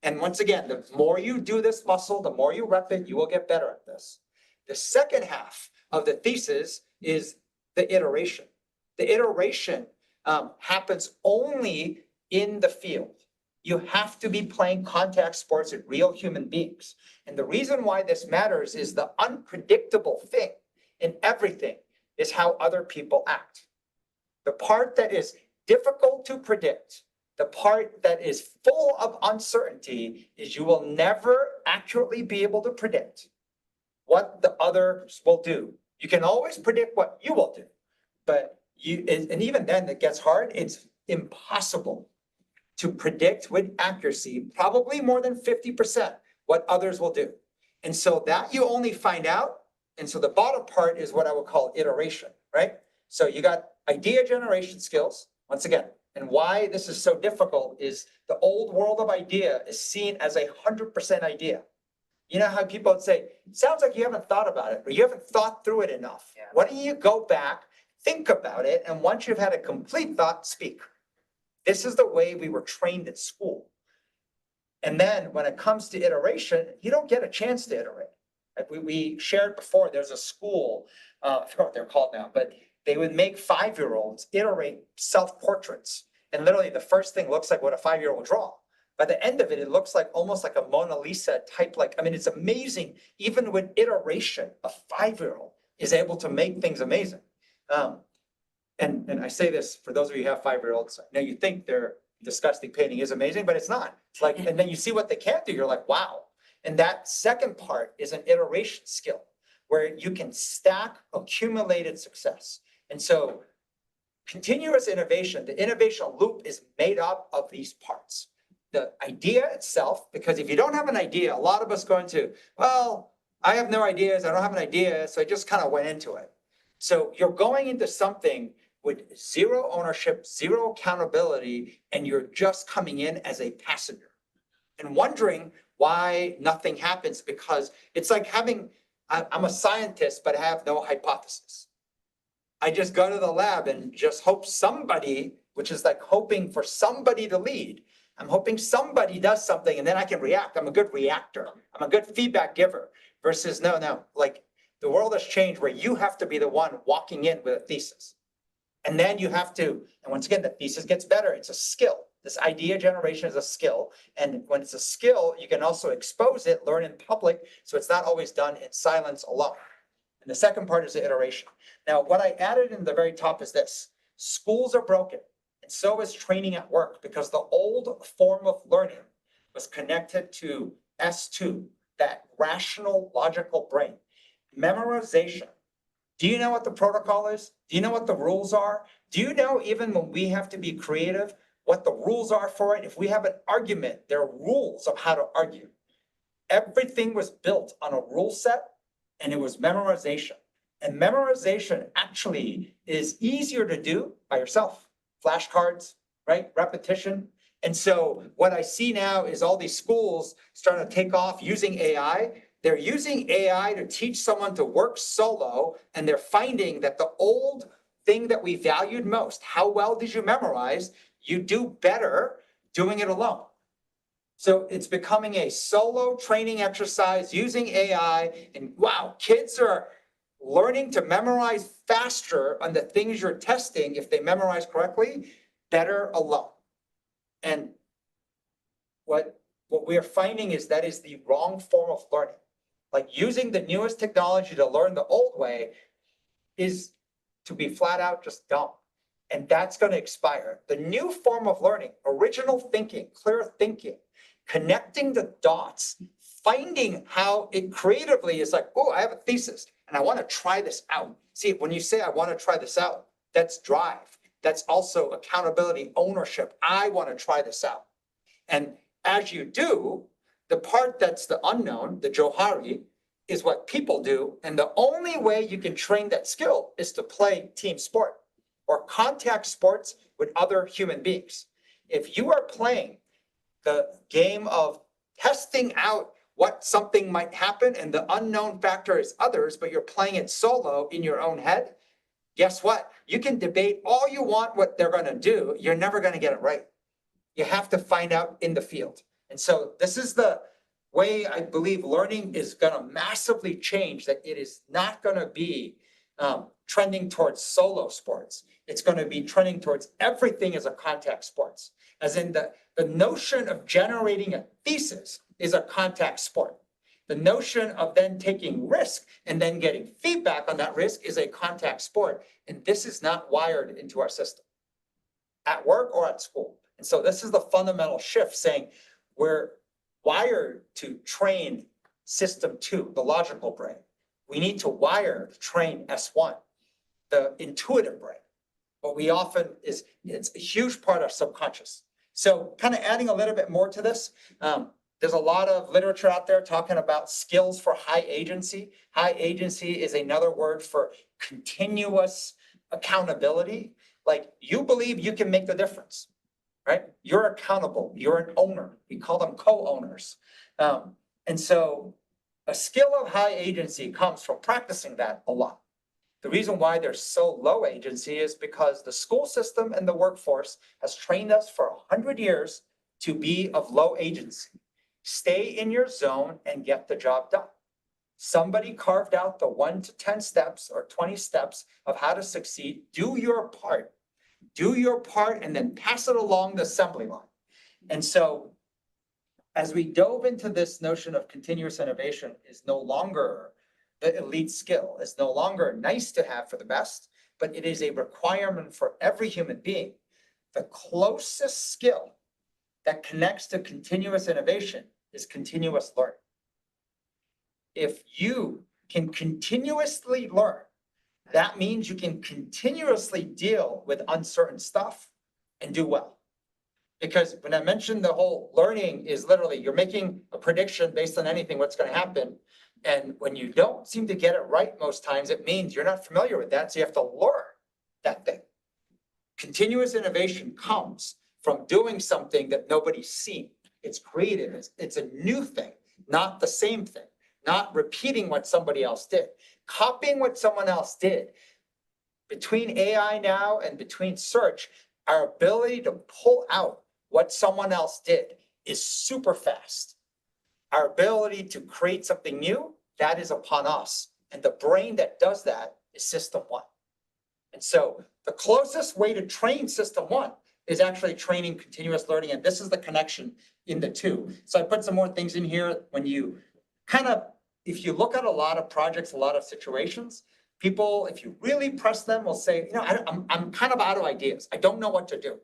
And once again, the more you do this muscle, the more you rep it, you will get better at this. The second half of the thesis is the iteration. The iteration happens only in the field. You have to be playing contact sports with real human beings. And the reason why this matters is the unpredictable thing in everything is how other people act. The part that is difficult to predict, the part that is full of uncertainty is you will never accurately be able to predict what the others will do. You can always predict what you will do, but and even then it gets hard. It's impossible to predict with accuracy, probably more than 50%, what others will do. And so that you only find out. And so the bottom part is what I would call iteration, right? So you got idea generation skills, once again, and why this is so difficult is the old world of idea is seen as 100% idea. You know how people would say, it sounds like you haven't thought about it, or you haven't thought through it enough. Yeah. Why don't you go back, think about it, and once you've had a complete thought, speak. This is the way we were trained at school. And then when it comes to iteration, you don't get a chance to iterate. Like we shared before, there's a school I forgot what they're called now, but they would make 5-year-olds iterate self-portraits. And literally the first thing looks like what a 5-year-old would draw. By the end of it, it looks like almost like a Mona Lisa type, like, I mean, it's amazing. Even with iteration, a 5-year-old is able to make things amazing. And I say this for those of you who have 5-year-olds, now you think their disgusting painting is amazing, but it's not. It's like, and then you see what they can do, you're like, wow. And that second part is an iteration skill where you can stack accumulated success. And so continuous innovation, the innovation loop is made up of these parts. The idea itself, because if you don't have an idea, a lot of us go into, well, I have no ideas, I don't have an idea, so I just kind of went into it. So you're going into something with zero ownership, zero accountability, and you're just coming in as a passenger and wondering why nothing happens, because it's like having, I'm a scientist, but I have no hypothesis. I just go to the lab and just hope somebody, which is like hoping for somebody to lead. I'm hoping somebody does something and then I can react. I'm a good reactor. I'm a good feedback giver versus no, like the world has changed where you have to be the one walking in with a thesis. And then you have to, and once again, the thesis gets better. It's a skill. This idea generation is a skill. And when it's a skill, you can also expose it, learn in public. So it's not always done in silence alone. And the second part is the iteration. Now, what I added in the very top is this. Schools are broken. And so is training at work, because the old form of learning was connected to S2, that rational, logical brain. Memorization. Do you know what the protocol is? Do you know what the rules are? Do you know, even when we have to be creative, what the rules are for it? If we have an argument, there are rules of how to argue. Everything was built on a rule set, and it was memorization. And memorization actually is easier to do by yourself. Flashcards, right? Repetition. And so what I see now is all these schools starting to take off using AI. They're using AI to teach someone to work solo, and they're finding that the old thing that we valued most, how well did you memorize? You do better doing it alone. So it's becoming a solo training exercise using AI, and wow, kids are learning to memorize faster on the things you're testing if they memorize correctly, better alone. And what we are finding is that is the wrong form of learning. Like using the newest technology to learn the old way is, to be flat out, just dumb. And that's going to expire. The new form of learning, original thinking, clear thinking, connecting the dots, finding how it creatively is like, oh, I have a thesis and I want to try this out. See, when you say I want to try this out, that's drive. That's also accountability, ownership. I want to try this out. And as you do, the part that's the unknown, the Johari, is what people do. And the only way you can train that skill is to play team sport or contact sports with other human beings. If you are playing the game of testing out what something might happen and the unknown factor is others, but you're playing it solo in your own head, guess what? You can debate all you want what they're going to do. You're never going to get it right. You have to find out in the field. And so this is the way I believe learning is going to massively change, that it is not going to be trending towards solo sports. It's going to be trending towards everything as a contact sports, as in the notion of generating a thesis is a contact sport. The notion of then taking risk and then getting feedback on that risk is a contact sport. And this is not wired into our system at work or at school. And so this is the fundamental shift, saying we're wired to train system 2, the logical brain. We need to wire to train S1, the intuitive brain. What we often is, it's a huge part of our subconscious. So kind of adding a little bit more to this, there's a lot of literature out there talking about skills for high agency. High agency is another word for continuous accountability. Like you believe you can make the difference, right? You're accountable. You're an owner. We call them co-owners. And so a skill of high agency comes from practicing that a lot. The reason why they're so low agency is because the school system and the workforce has trained us for 100 years to be of low agency. Stay in your zone and get the job done. Somebody carved out the 1 to 10 steps or 20 steps of how to succeed. Do your part. Do your part and then pass it along the assembly line. And so as we dove into this notion of continuous innovation is no longer the elite skill, it's no longer nice to have for the best, but it is a requirement for every human being. The closest skill that connects to continuous innovation is continuous learning. If you can continuously learn, that means you can continuously deal with uncertain stuff and do well. Because when I mentioned the whole learning is literally you're making a prediction based on anything, what's going to happen. And when you don't seem to get it right most times, it means you're not familiar with that. So you have to learn that thing. Continuous innovation comes from doing something that nobody's seen. It's creative. It's a new thing, not the same thing, not repeating what somebody else did, copying what someone else did. Between AI now and between search, our ability to pull out what someone else did is super fast. Our ability to create something new, that is upon us. And the brain that does that is system one. And so the closest way to train system one is actually training continuous learning. And this is the connection in the two. So I put some more things in here. When you if you look at a lot of projects, a lot of situations, people, if you really press them, will say, I'm kind of out of ideas. I don't know what to do.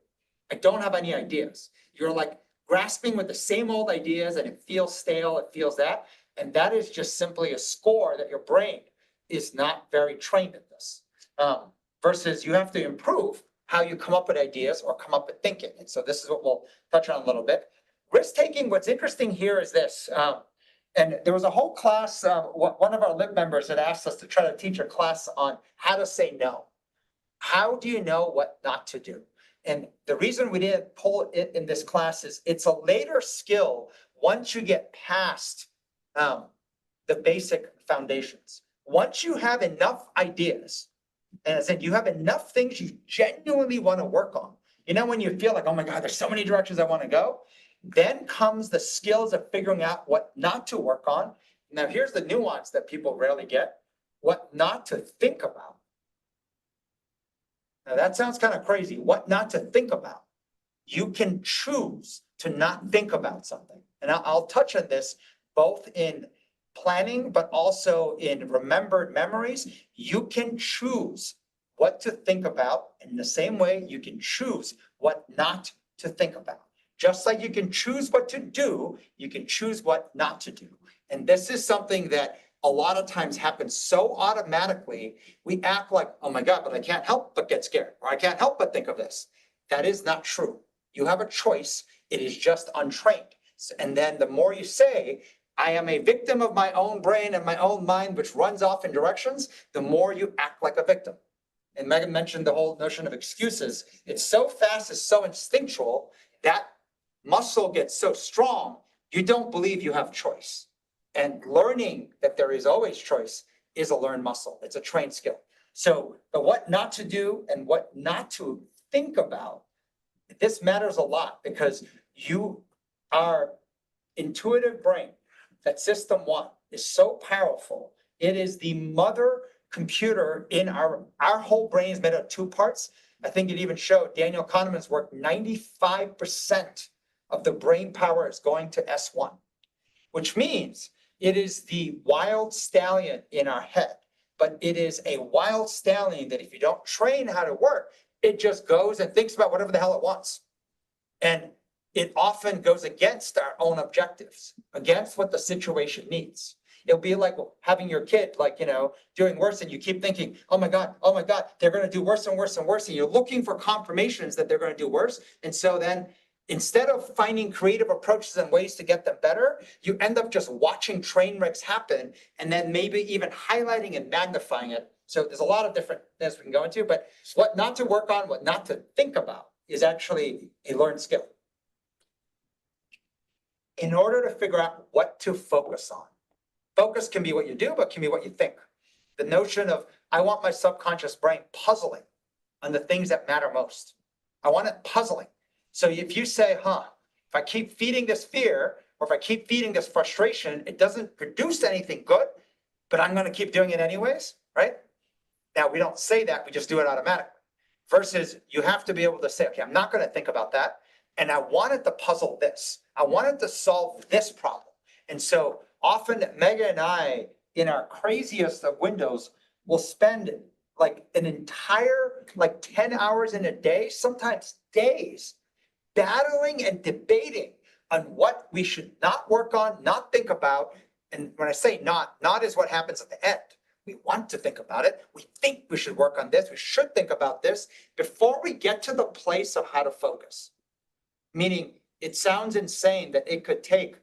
I don't have any ideas. You're like grasping with the same old ideas and it feels stale, it feels that. And that is just simply a score that your brain is not very trained at this. Versus you have to improve how you come up with ideas or come up with thinking. And so this is what we'll touch on a little bit. Risk-taking, what's interesting here is this. And there was a whole class, one of our lib members had asked us to try to teach a class on how to say no. How do you know what not to do? And the reason we didn't pull it in this class is it's a later skill once you get past the basic foundations. Once you have enough ideas, and I said, you have enough things you genuinely want to work on. When you feel like, oh my God, there's so many directions I want to go, then comes the skills of figuring out what not to work on. Now, here's the nuance that people rarely get, what not to think about. Now, that sounds kind of crazy. What not to think about. You can choose to not think about something. And I'll touch on this both in planning, but also in remembered memories. You can choose what to think about. In the same way, you can choose what not to think about. Just like you can choose what to do, you can choose what not to do. And this is something that a lot of times happens so automatically, we act like, oh my God, but I can't help but get scared, or I can't help but think of this. That is not true. You have a choice. It is just untrained. And then the more you say, I am a victim of my own brain and my own mind, which runs off in directions, the more you act like a victim. And Megan mentioned the whole notion of excuses. It's so fast, it's so instinctual, that muscle gets so strong, you don't believe you have choice. And learning that there is always choice is a learned muscle. It's a trained skill. So the what not to do and what not to think about, this matters a lot because you are intuitive brain. That system one is so powerful. It is the mother computer in our whole brain is made of two parts. I think it even showed Daniel Kahneman's work, 95% of the brain power is going to S1, which means it is the wild stallion in our head, but it is a wild stallion that if you don't train how to work, it just goes and thinks about whatever the hell it wants. And it often goes against our own objectives, against what the situation needs. It'll be like having your kid, doing worse, and you keep thinking, oh my God, they're going to do worse and worse and worse. And you're looking for confirmations that they're going to do worse. And so then instead of finding creative approaches and ways to get them better, you end up just watching train wrecks happen and then maybe even highlighting and magnifying it. So there's a lot of different things we can go into, but what not to work on, what not to think about is actually a learned skill. In order to figure out what to focus on, focus can be what you do, but can be what you think. The notion of, I want my subconscious brain puzzling on the things that matter most. I want it puzzling. So if you say, if I keep feeding this fear, or if I keep feeding this frustration, it doesn't produce anything good, but I'm going to keep doing it anyways, right? Now, we don't say that, we just do it automatically. Versus you have to be able to say, okay, I'm not going to think about that. And I wanted to puzzle this. I wanted to solve this problem. And so often Megan and I, in our craziest of windows, will spend like an entire, like 10 hours in a day, sometimes days, battling and debating on what we should not work on, not think about. And when I say not is what happens at the end. We want to think about it. We think we should work on this. We should think about this before we get to the place of how to focus. Meaning, it sounds insane that it could take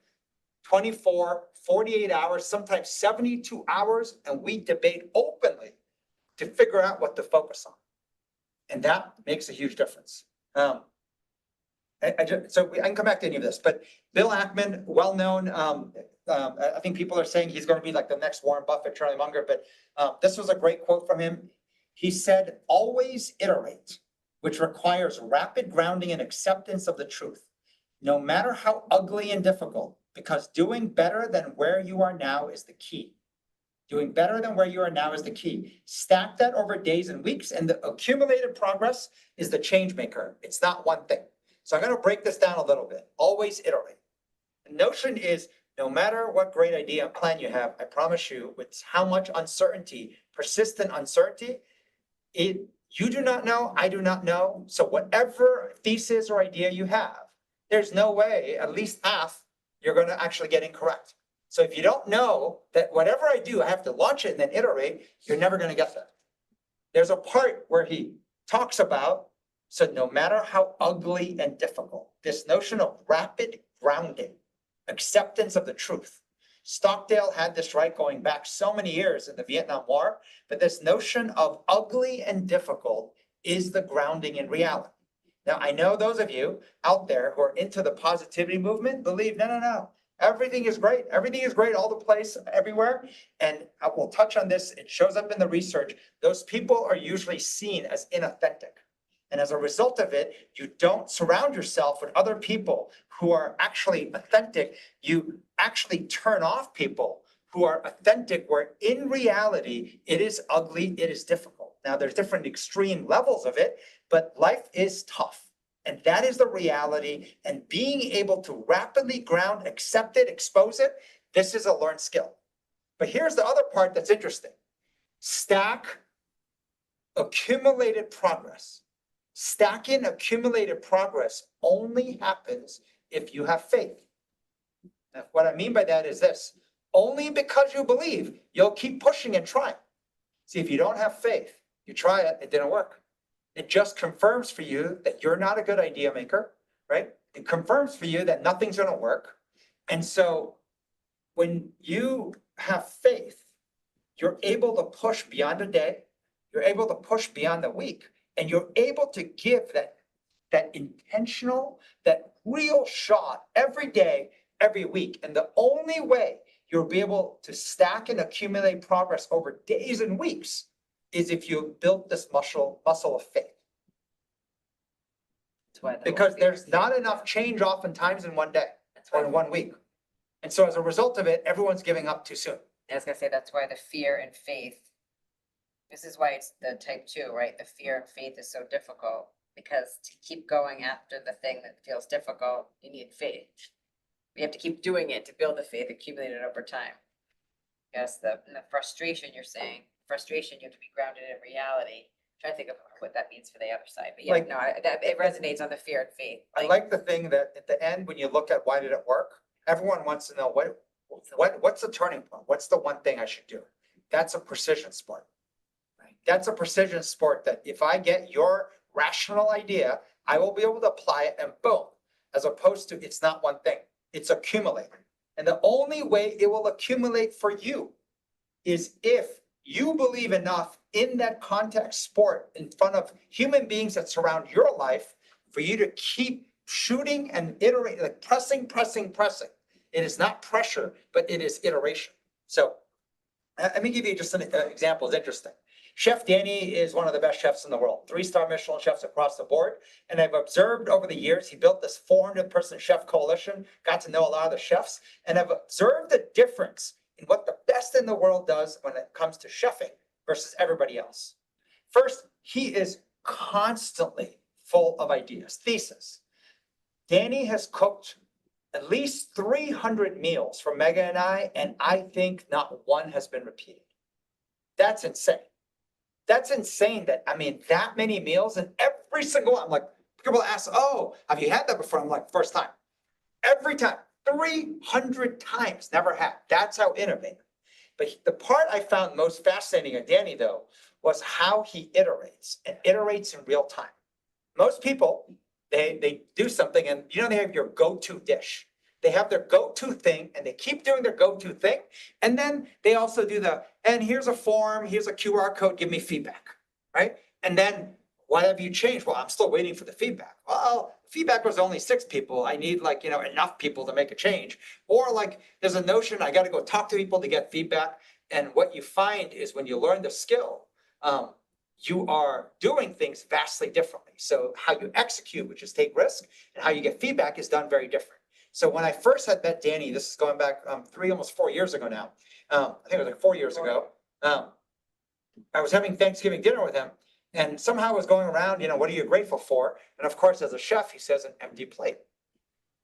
24, 48 hours, sometimes 72 hours, and we debate openly to figure out what to focus on. And that makes a huge difference. So I can come back to any of this, but Bill Ackman, well-known, I think people are saying he's going to be like the next Warren Buffett, Charlie Munger, but this was a great quote from him. He said, always iterate, which requires rapid grounding and acceptance of the truth, no matter how ugly and difficult, because doing better than where you are now is the key. Doing better than where you are now is the key. Stack that over days and weeks, and the accumulated progress is the change maker. It's not one thing. So I'm going to break this down a little bit. Always iterate. The notion is, no matter what great idea and plan you have, I promise you, with how much uncertainty, persistent uncertainty, you do not know, I do not know. So whatever thesis or idea you have, there's no way, at least half, you're going to actually get incorrect. So if you don't know that whatever I do, I have to launch it and then iterate, you're never going to get there. There's a part where he talks about, so no matter how ugly and difficult, this notion of rapid grounding, acceptance of the truth. Stockdale had this right going back so many years in the Vietnam War, but this notion of ugly and difficult is the grounding in reality. Now, I know those of you out there who are into the positivity movement believe, no. Everything is great. Everything is great all the place, everywhere. And I will touch on this. It shows up in the research. Those people are usually seen as inauthentic. And as a result of it, you don't surround yourself with other people who are actually authentic. You actually turn off people who are authentic, where in reality, it is ugly, it is difficult. Now, there's different extreme levels of it, but life is tough. And that is the reality. And being able to rapidly ground, accept it, expose it, this is a learned skill. But here's the other part that's interesting. Stack accumulated progress. Stacking accumulated progress only happens if you have faith. Now, what I mean by that is this. Only because you believe, you'll keep pushing and trying. See, if you don't have faith, you try it, it didn't work. It just confirms for you that you're not a good idea maker, right? It confirms for you that nothing's going to work. And so when you have faith, you're able to push beyond a day. You're able to push beyond a week. And you're able to give that intentional, that real shot every day, every week. And the only way you'll be able to stack and accumulate progress over days and weeks is if you build this muscle of faith. Because there's not enough change oftentimes in one day or in 1 week. And so as a result of it, everyone's giving up too soon. I was gonna say, that's why the fear and faith, this is why it's the type 2, right? The fear and faith is so difficult, because to keep going after the thing that feels difficult, you need faith. You have to keep doing it to build the faith accumulated over time. Yes, the frustration you're saying, frustration, you have to be grounded in reality. Try to think of what that means for the other side, but yeah, Like- no, it resonates on the fear and faith. I like the thing that at the end, when you look at why did it work, everyone wants to know what's the turning point? What's the one thing I should do? That's a precision sport. Right? That's a precision sport that if I get your rational idea, I will be able to apply it and boom, as opposed to it's not one thing, it's accumulating. And the only way it will accumulate for you is if you believe enough in that context sport in front of human beings that surround your life for you to keep shooting and iterating, like pressing. It is not pressure, but it is iteration. So let me give you just an example. It's interesting. Chef Dani is one of the best chefs in the world, 3-star Michelin chefs across the board. And I've observed over the years, he built this 400-person chef coalition, got to know a lot of the chefs, and I've observed the difference in what the best in the world does when it comes to chefing versus everybody else. First, he is constantly full of ideas, thesis. Dani has cooked at least 300 meals for Mega and I think not one has been repeated. That's insane. That's insane that, I mean, that many meals and every single one, I'm like, people ask, oh, have you had that before? I'm like, first time. Every time, 300 times, never had. That's how innovative. But the part I found most fascinating of Dani, though, was how he iterates and iterates in real time. Most people, they do something and they have your go-to dish. They have their go-to thing and they keep doing their go-to thing. And then they also do and here's a form, here's a QR code, give me feedback, right? And then what have you changed? Well, I'm still waiting for the feedback. Well, feedback was only 6 people. I need enough people to make a change. Or there's a notion, I got to go talk to people to get feedback. And what you find is when you learn the skill, you are doing things vastly differently. So how you execute, which is take risk, and how you get feedback is done very different. So when I first had met Dani, this is going back 3, almost 4 years ago now. I think it was 4 years ago. I was having Thanksgiving dinner with him and somehow I was going around, what are you grateful for? And of course, as a chef, he says an empty plate,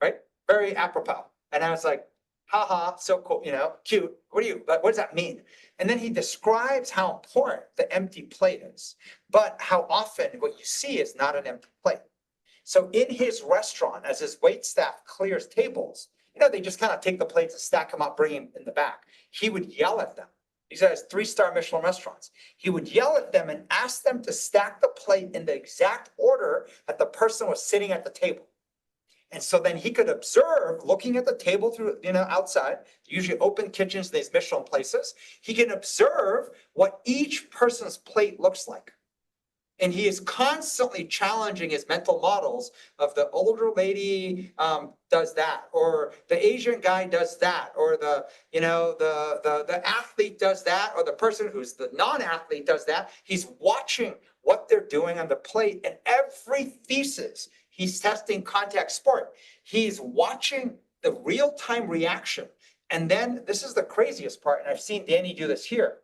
right? Very apropos. And I was like, haha, so cool, cute. What does that mean? And then he describes how important the empty plate is, but how often what you see is not an empty plate. So in his restaurant, as his wait staff clears tables, they just kind of take the plates and stack them up, bring them in the back. He would yell at them. These guys, 3-star Michelin restaurants. He would yell at them and ask them to stack the plate in the exact order that the person was sitting at the table. And so then he could observe, looking at the table through, outside, usually open kitchens, these Michelin places, he can observe what each person's plate looks like. And he is constantly challenging his mental models of the older lady does that, or the Asian guy does that, or the athlete does that, or the person who's the non-athlete does that. He's watching what they're doing on the plate, and every thesis he's testing contact sport. He's watching the real-time reaction. And then this is the craziest part, and I've seen Dani do this here.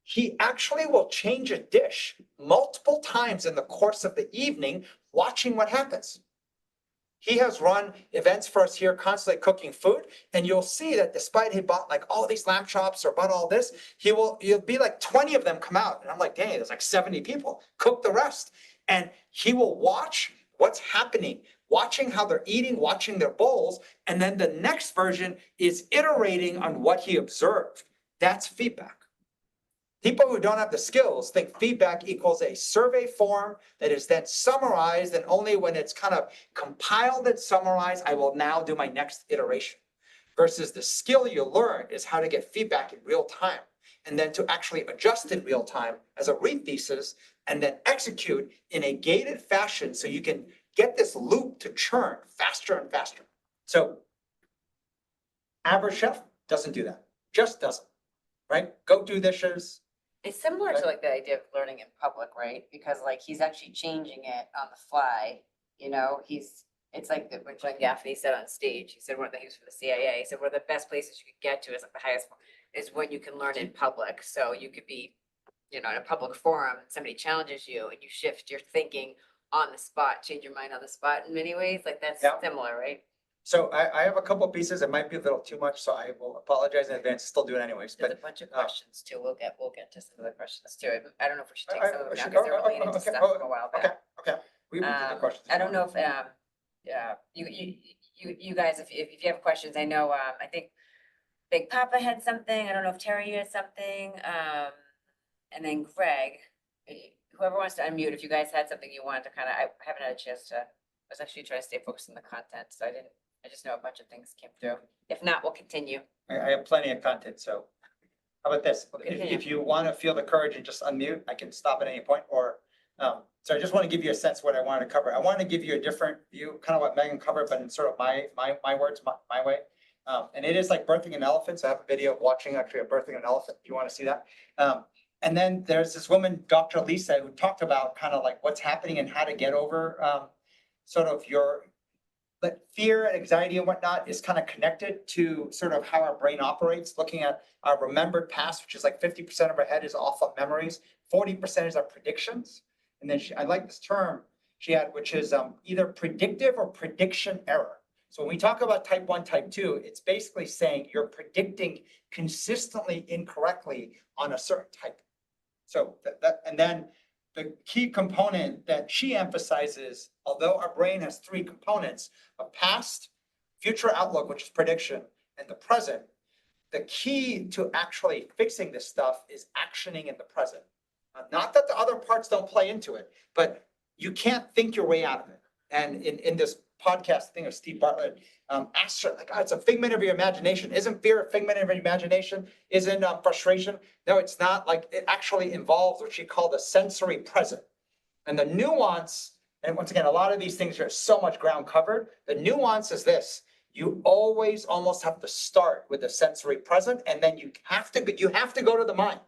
He actually will change a dish multiple times in the course of the evening, watching what happens. He has run events for us here, constantly cooking food, and you'll see that despite he bought all these lamb chops or bought all this, you'll be 20 of them come out. And I'm like, dang, there's 70 people, cook the rest. And he will watch what's happening, watching how they're eating, watching their bowls. And then the next version is iterating on what he observed. That's feedback. People who don't have the skills think feedback equals a survey form that is then summarized, and only when it's kind of compiled and summarized, I will now do my next iteration. Versus the skill you learn is how to get feedback in real time, and then to actually adjust in real time as a rethesis, and then execute in a gated fashion so you can get this loop to churn faster and faster. So average chef doesn't do that, just doesn't, right? Go do dishes. It's similar to the idea of learning in public, right? Because he's actually changing it on the fly. It's like what John Gaffney said on stage. He said one of the things for the CIA. He said one of the best places you could get to is the highest is when you can learn in public. So you could be, in a public forum, somebody challenges you and you shift your thinking on the spot, change your mind on the spot in many ways. That's similar, right? So I have a couple of pieces. It might be a little too much, so I will apologize in advance. Still do it anyways. There's But a bunch of questions too. We'll get to some of the questions too. I don't know if we should take some of them now okay, because they're related to okay, stuff from a while okay, back. okay. We will do the questions. I don't know if you guys, if you have questions, I know I think Big Papa had something. I don't know if Terry, you had something. And then Greg, whoever wants to unmute, if you guys had something you wanted to I haven't had a chance to. I was actually trying to stay focused on the content, so I just know a bunch of things came through. If not, we'll continue. I have plenty of content, so how about this? Continue. If you want to feel the courage and just unmute, I can stop at any point. Or so I just want to give you a sense of what I wanted to cover. I want to give you a different view, kind of what Megan covered, but in sort of my words, my way. And it is like birthing an elephant. So I have a video of watching actually a birthing an elephant, if you want to see that. And then there's this woman, Dr. Lisa, who talked about kind of what's happening and how to get over sort of your But fear and anxiety and whatnot is kind of connected to sort of how our brain operates, looking at our remembered past, which is like 50% of our head is off of memories, 40% is our predictions. And then I like this term she had, which is either predictive or prediction error. So when we talk about type 1, type 2, it's basically saying you're predicting consistently incorrectly on a certain type. So and then the key component that she emphasizes, although our brain has three components of past, future outlook, which is prediction, and the present, the key to actually fixing this stuff is actioning in the present. Not that the other parts don't play into it, but you can't think your way out of it. And in this podcast thing of Steve Bartlett, asked her, like, oh, it's a figment of your imagination. Isn't fear a figment of your imagination? Isn't frustration? No, it's not. Like, it actually involves what she called the sensory present. And the nuance, and once again, a lot of these things are so much ground covered. The nuance is this: you always almost have to start with the sensory present, and then you have to go to the mind,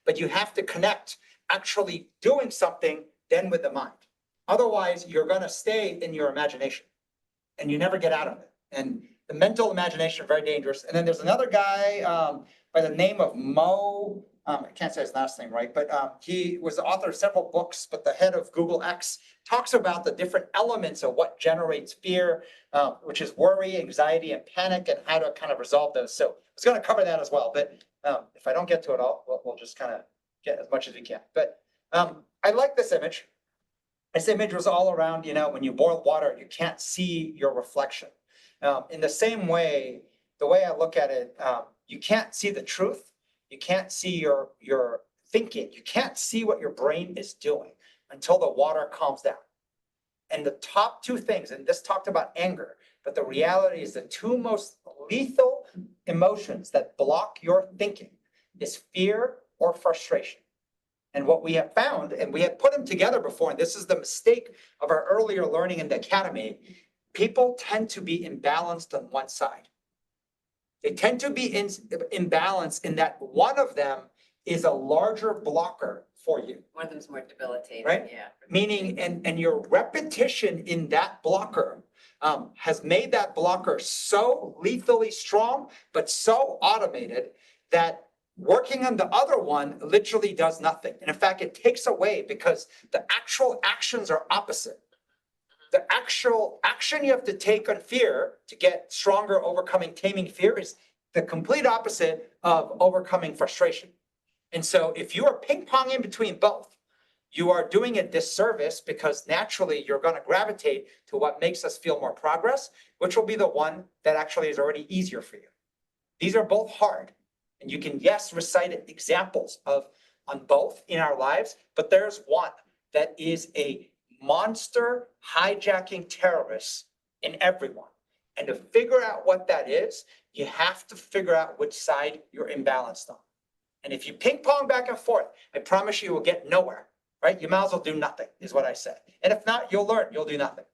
but you have to connect actually doing something then with the mind. Otherwise, you're going to stay in your imagination and you never get out of it. And the mental imagination is very dangerous. And then there's another guy by the name of Mo. I can't say his last name right, but he was the author of several books, but the head of Google X talks about the different elements of what generates fear, which is worry, anxiety, and panic, and how to kind of resolve those. So I was going to cover that as well, but if I don't get to it all, we'll just kind of get as much as we can. But I like this image. This image was all around, when you boil water, you can't see your reflection. In the same way, the way I look at it, you can't see the truth. You can't see your thinking. You can't see what your brain is doing until the water calms down. And the top two things, and this talked about anger, but the reality is the two most lethal emotions that block your thinking is fear or frustration. And what we have found, and we had put them together before, and this is the mistake of our earlier learning in the academy, people tend to be imbalanced on one side. They tend to be imbalanced in that one of them is a larger blocker for you. One of them's more debilitating. Right? Yeah. Meaning, and your repetition in that blocker has made that blocker so lethally strong, but so automated that working on the other one literally does nothing. And in fact, it takes away because the actual actions are opposite. The actual action you have to take on fear to get stronger, overcoming, taming fear is the complete opposite of overcoming frustration. And so if you are ping-ponging between both, you are doing a disservice because naturally you're going to gravitate to what makes us feel more progress, which will be the one that actually is already easier for you. These are both hard. And you can, yes, recite examples on both in our lives, but there's one that is a monster hijacking terrorist in everyone. And to figure out what that is, you have to figure out which side you're imbalanced on. And if you ping pong back and forth, I promise you will get nowhere, right? You might as well do nothing, is what I said. And if not, you'll learn, you'll do nothing.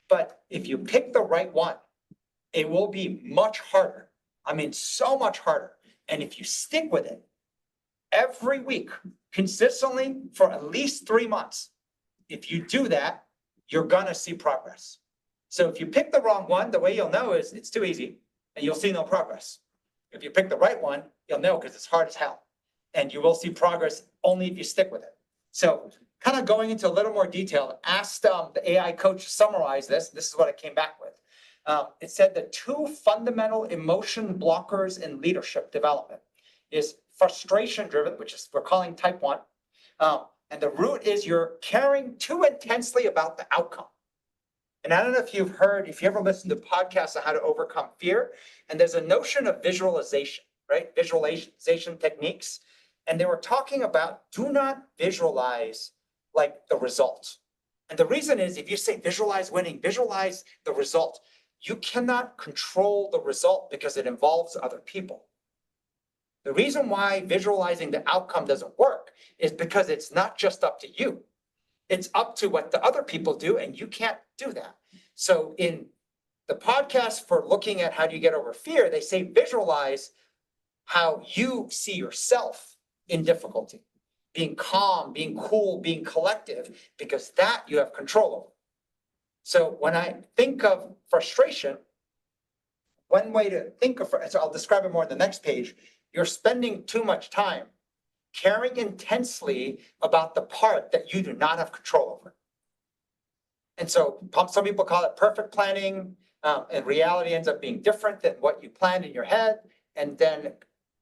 But if you pick the right one, it will be much harder. I mean, so much harder. And if you stick with it every week, consistently for at least 3 months, if you do that, you're going to see progress. So if you pick the wrong one, the way you'll know is it's too easy and you'll see no progress. If you pick the right one, you'll know because it's hard as hell. And you will see progress only if you stick with it. So kind of going into a little more detail, asked the AI coach to summarize this. This is what it came back with. It said the two fundamental emotion blockers in leadership development is frustration driven, which is we're calling type 1. And the root is you're caring too intensely about the outcome. And I don't know if you've heard, if you ever listened to podcasts on how to overcome fear, and there's a notion of visualization, right? Visualization techniques. And they were talking about do not visualize like the result. And the reason is if you say visualize winning, visualize the result, you cannot control the result because it involves other people. The reason why visualizing the outcome doesn't work is because it's not just up to you. It's up to what the other people do, and you can't do that. So in the podcast for looking at how do you get over fear, they say visualize how you see yourself in difficulty, being calm, being cool, being collective, because that you have control over. So when I think of frustration, one way to think of, so I'll describe it more on the next page. You're spending too much time caring intensely about the part that you do not have control over. And so some people call it perfect planning, and reality ends up being different than what you planned in your head. And then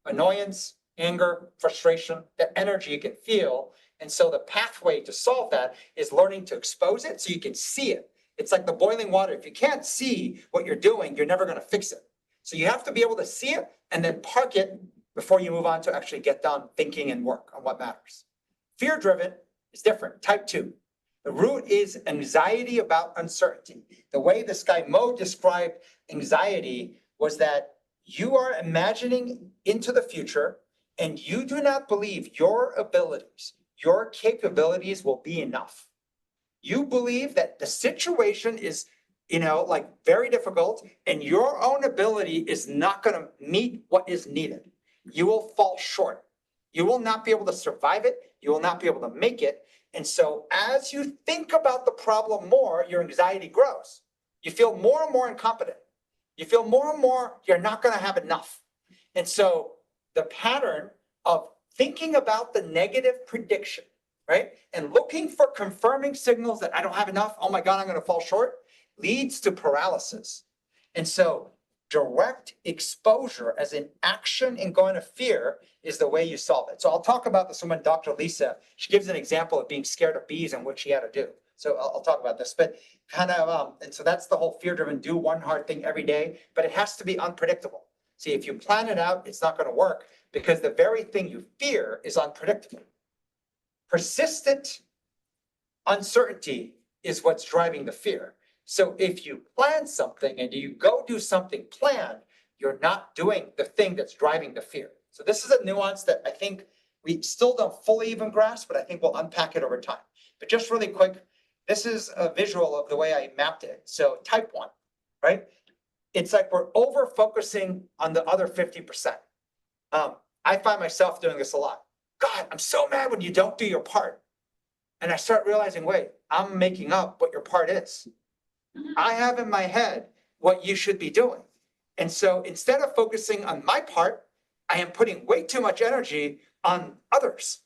annoyance, anger, frustration, that energy you can feel. And so the pathway to solve that is learning to expose it so you can see it. It's like the boiling water. If you can't see what you're doing, you're never going to fix it. So you have to be able to see it and then park it before you move on to actually get done thinking and work on what matters. Fear-driven is different, type 2. The root is anxiety about uncertainty. The way this guy Mo described anxiety was that you are imagining into the future and you do not believe your abilities, your capabilities will be enough. You believe that the situation is, like very difficult and your own ability is not going to meet what is needed. You will fall short. You will not be able to survive it. You will not be able to make it. And so as you think about the problem more, your anxiety grows. You feel more and more incompetent. You feel more and more you're not going to have enough. And so the pattern of thinking about the negative prediction, right, and looking for confirming signals that I don't have enough, oh my God, I'm going to fall short, leads to paralysis. And so direct exposure as an action in going to fear is the way you solve it. So I'll talk about this woman, Dr. Lisa. She gives an example of being scared of bees and what she had to do. So I'll talk about this, but and so that's the whole fear-driven, do one hard thing every day, but it has to be unpredictable. See, if you plan it out, it's not going to work because the very thing you fear is unpredictable. Persistent uncertainty is what's driving the fear. So if you plan something and you go do something planned, you're not doing the thing that's driving the fear. So this is a nuance that I think we still don't fully even grasp, but I think we'll unpack it over time. But just really quick, this is a visual of the way I mapped it. So type 1, right? It's like we're over focusing on the other 50%. I find myself doing this a lot. God, I'm so mad when you don't do your part. And I start realizing, wait, I'm making up what your part is. I have in my head what you should be doing. And so instead of focusing on my part, I am putting way too much energy on others.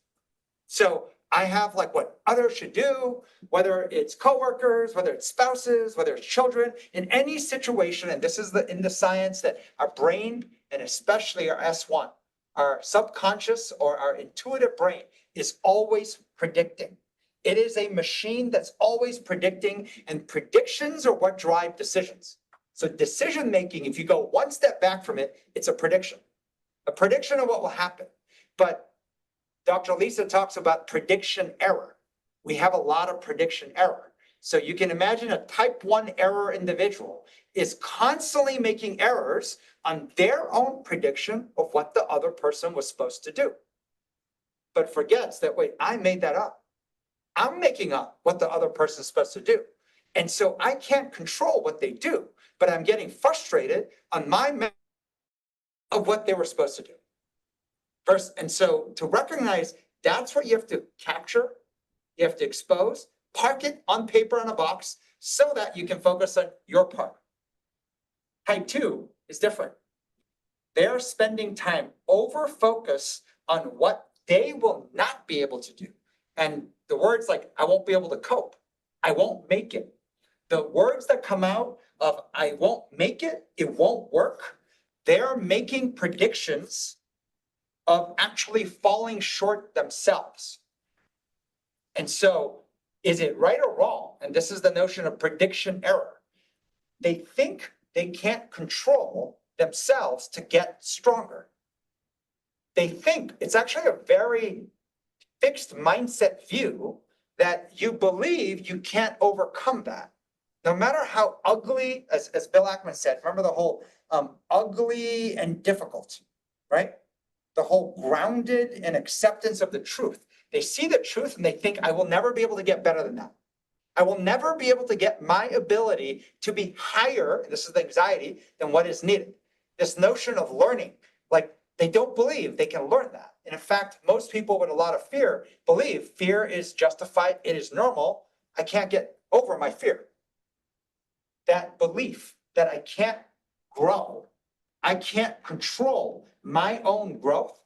So I have like what others should do, whether it's coworkers, whether it's spouses, whether it's children, in any situation. And this is in the science that our brain, and especially our S1, our subconscious or our intuitive brain, is always predicting. It is a machine that's always predicting, and predictions are what drive decisions. So decision making, if you go one step back from it, it's a prediction of what will happen. But Dr. Lisa talks about prediction error. We have a lot of prediction error. So you can imagine a type 1 error individual is constantly making errors on their own prediction of what the other person was supposed to do. But forgets that, wait, I made that up. I'm making up what the other person is supposed to do. And so I can't control what they do, but I'm getting frustrated on my of what they were supposed to do. First, and so to recognize that's what you have to capture, you have to expose, park it on paper in a box so that you can focus on your part. Type 2 is different. They're spending time over focus on what they will not be able to do. And the words like, I won't be able to cope, I won't make it. The words that come out of I won't make it, it won't work, they're making predictions of actually falling short themselves. And so is it right or wrong? And this is the notion of prediction error. They think they can't control themselves to get stronger. They think it's actually a very fixed mindset view that you believe you can't overcome that. No matter how ugly, as Bill Ackman said, remember the whole ugly and difficult, right? The whole grounded in acceptance of the truth. They see the truth and they think, I will never be able to get better than that. I will never be able to get my ability to be higher, this is the anxiety, than what is needed. This notion of learning, like they don't believe they can learn that. And in fact, most people with a lot of fear believe fear is justified, it is normal, I can't get over my fear. that belief that I can't grow, I can't control my own growth,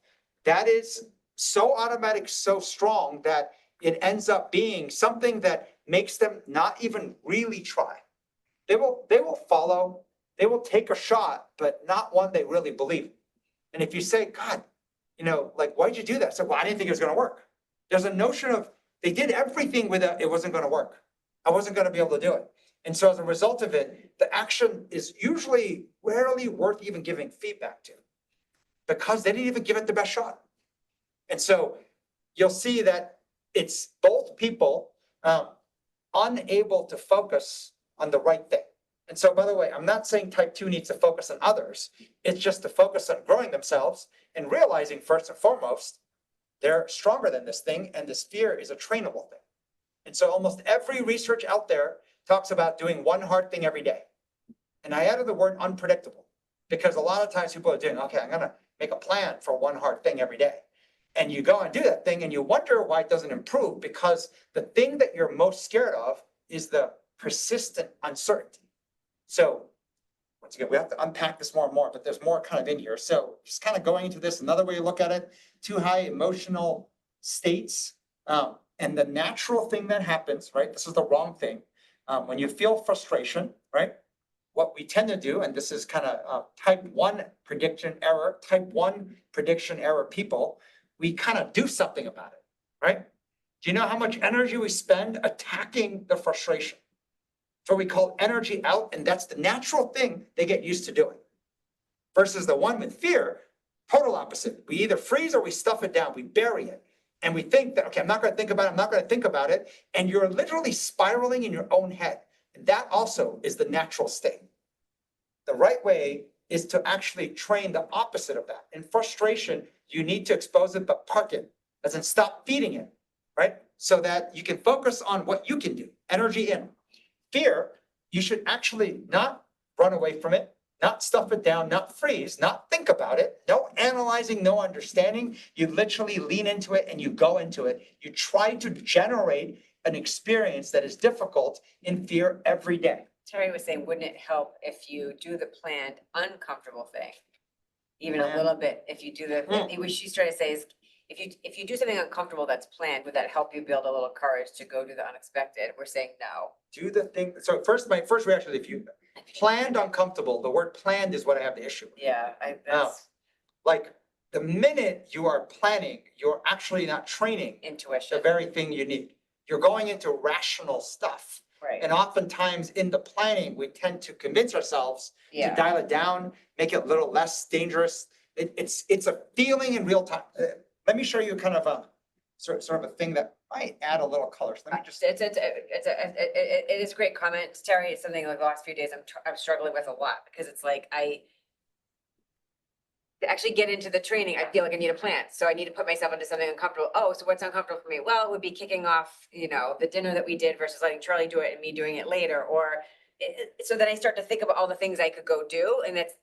that is so automatic, so strong that it ends up being something that makes them not even really try. They will follow, they will take a shot, but not one they really believe. And if you say, God, like, why'd you do that? So, well, I didn't think it was going to work. There's a notion of they did everything with it wasn't going to work. I wasn't going to be able to do it. And so as a result of it, the action is usually rarely worth even giving feedback to because they didn't even give it the best shot. And so you'll see that it's both people unable to focus on the right thing. And so, by the way, I'm not saying type 2 needs to focus on others. It's just to focus on growing themselves and realizing first and foremost, they're stronger than this thing, and this fear is a trainable thing. And so almost every research out there talks about doing one hard thing every day. And I added the word unpredictable because a lot of times people are doing, okay, I'm going to make a plan for one hard thing every day. And you go and do that thing and you wonder why it doesn't improve because the thing that you're most scared of is the persistent uncertainty. So once again, we have to unpack this more and more, but there's more kind of in here. So just kind of going into this, another way to look at it, too high emotional states. And the natural thing that happens, right? This is the wrong thing. When you feel frustration, right? What we tend to do, and this is kind of type 1 prediction error people, we kind of do something about it, right? Do you know how much energy we spend attacking the frustration? So we call energy out, and that's the natural thing they get used to doing. Versus the one with fear, total opposite. We either freeze or we stuff it down, we bury it. And we think that, okay, I'm not going to think about it. And you're literally spiraling in your own head. And that also is the natural state. The right way is to actually train the opposite of that. In frustration, you need to expose it, but park it, as in stop feeding it, right? So that you can focus on what you can do, energy in. Fear, you should actually not run away from it, not stuff it down, not freeze, not think about it, no analyzing, no understanding. You literally lean into it and you go into it. You try to generate an experience that is difficult in fear every day. Terry was saying, wouldn't it help if you do the planned uncomfortable thing? Even a Planned. little bit, if you do what she's trying to say is, if you do something uncomfortable that's planned, would that help you build a little courage to go do the unexpected? We're saying no. Do the thing. So my first reaction, if you planned uncomfortable, the word planned is what I have the issue with. Yeah, that's Like the minute you are planning, you're actually not training intuition. the very thing you need. You're going into rational stuff. Right. And oftentimes in the planning, we tend to convince ourselves to Yeah. dial it down, make it a little less dangerous. It's a feeling in real time. Let me show you kind of a sort of a thing that might add a little color. So let me just. It is a great comment, Terry. It's something like the last few days I'm struggling with a lot because it's like to actually get into the training, I feel like I need a plan. So I need to put myself into something uncomfortable. Oh, so what's uncomfortable for me? Well, it would be kicking off, the dinner that we did versus letting Charlie do it and me doing it later. So then I start to think about all the things I could go do. And that's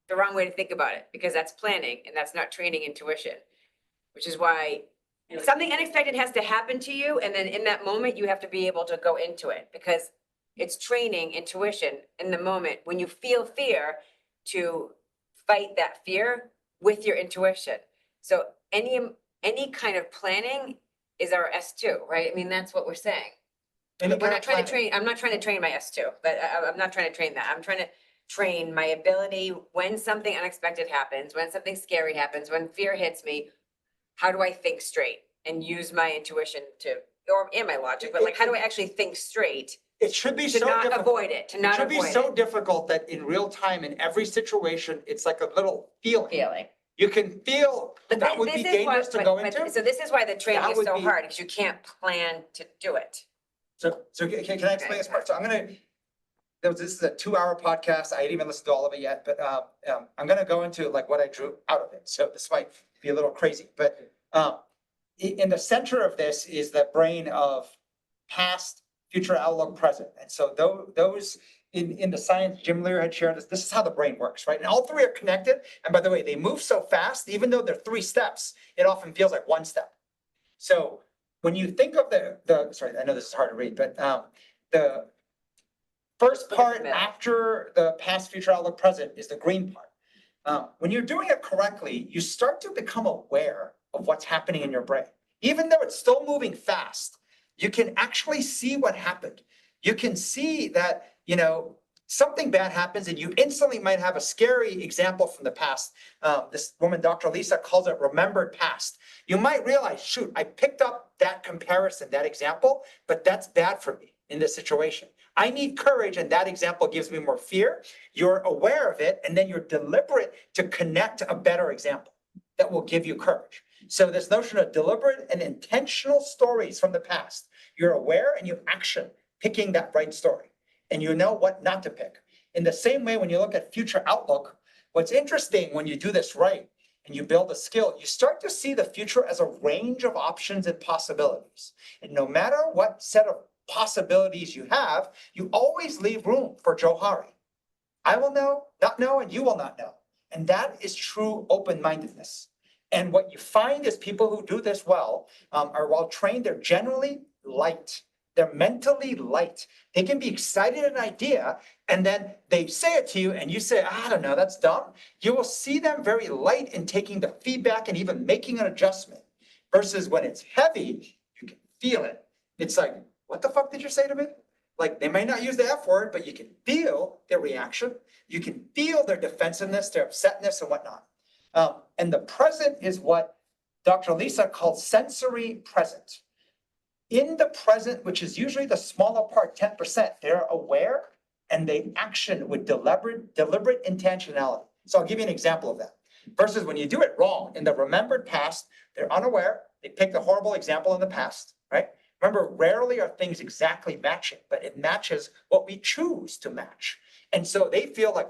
the wrong way to think about it because that's planning and that's not training intuition, which is why something unexpected has to happen to you. And then in that moment, you have to be able to go into it because it's training intuition in the moment when you feel fear to fight that fear with your intuition. So any kind of planning is our S2, right? I mean, that's what we're saying. Any We're kind not of trying to planning. train, I'm not trying to train my S2, but I'm not trying to train that. I'm trying to train my ability when something unexpected happens, when something scary happens, when fear hits me, how do I think straight and use my intuition and my logic, but like, how do I actually think straight It should be to so not difficult. avoid it, to It not should be avoid so it? difficult that in real time, in every situation, it's like a little feeling. Feeling. You can feel But that would be this is why- dangerous to but- go but- into. So this is why the training That is would so be- hard, because you can't plan to do it. So can I explain this part? So this is a 2-hour podcast. I didn't even listen to all of it yet, but I'm gonna go into like what I drew out of it. So this might be a little crazy, but in the center of this is the brain of past, future, outlook, present. And so those in the science, Jim Lear had shared this is how the brain works, right? And all three are connected. And by the way, they move so fast, even though they're 3 steps, it often feels like 1 step. So when you think of the sorry, I know this is hard to read, but first Look at the part middle. after the past, future, outlook, present is the green part. When you're doing it correctly, you start to become aware of what's happening in your brain. Even though it's still moving fast, you can actually see what happened. You can see that, something bad happens and you instantly might have a scary example from the past. This woman, Dr. Lisa, calls it remembered past. You might realize, shoot, I picked up that comparison, that example, but that's bad for me in this situation. I need courage, and that example gives me more fear. You're aware of it, and then you're deliberate to connect a better example that will give you courage. So this notion of deliberate and intentional stories from the past, you're aware and you action picking that right story, and you know what not to pick. In the same way, when you look at future outlook, what's interesting when you do this right and you build a skill, you start to see the future as a range of options and possibilities. And no matter what set of possibilities you have, you always leave room for Johari. I will not know, and you will not know. And that is true open-mindedness. And what you find is people who do this well are well trained. They're generally light. They're mentally light. They can be excited at an idea, and then they say it to you, and you say, I don't know, that's dumb. You will see them very light in taking the feedback and even making an adjustment. Versus when it's heavy, you can feel it. It's like, what the fuck did you say to me? Like, they may not use the F word, but you can feel their reaction. You can feel their defensiveness, their upsetness, and whatnot. And the present is what Dr. Lisa called sensory present. In the present, which is usually the smaller part, 10%, they're aware and they action with deliberate intentionality. So I'll give you an example of that. Versus when you do it wrong, in the remembered past, they're unaware, they picked a horrible example in the past, right? Remember, rarely are things exactly matching, but it matches what we choose to match. And so they feel like,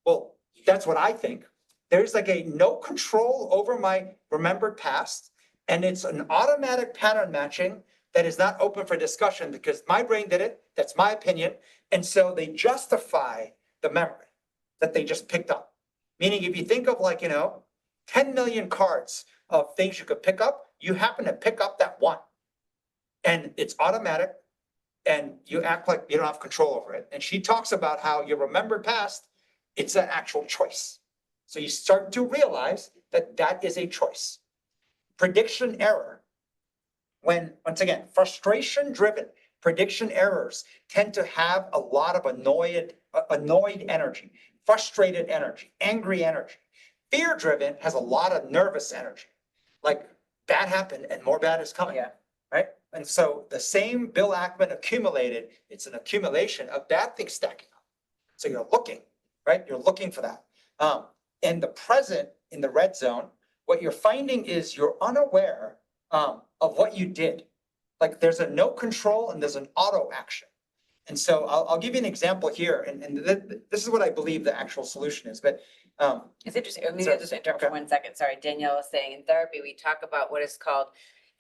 well, that's what I think. There's like a no control over my remembered past, and it's an automatic pattern matching that is not open for discussion because my brain did it, that's my opinion. And so they justify the memory that they just picked up. Meaning if you think of 10 million cards of things you could pick up, you happen to pick up that one. And it's automatic, and you act like you don't have control over it. And she talks about how you remember past, it's an actual choice. So you start to realize that that is a choice. Prediction error. When, once again, frustration-driven prediction errors tend to have a lot of annoyed energy, frustrated energy, angry energy. Fear-driven has a lot of nervous energy. Like, bad happened and more bad is coming. Yeah. Right? And so the same Bill Ackman accumulated, it's an accumulation of bad things stacking up. So you're looking, right? You're looking for that. In the present, in the red zone, what you're finding is you're unaware of what you did. Like there's a no control and there's an auto action. And so I'll give you an example here. And this is what I believe the actual solution is. But It's interesting. Maybe Sorry. I'll just interrupt for Okay. 1 second. Sorry, Danielle was saying in therapy, we talk about what is called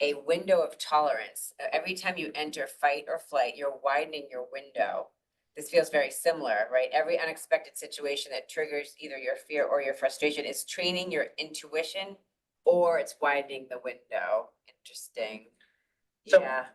a window of tolerance. Every time you enter fight or flight, you're widening your window. This feels very similar, right? Every unexpected situation that triggers either your fear or your frustration is training your intuition, or it's widening the window. Interesting. So- Yeah.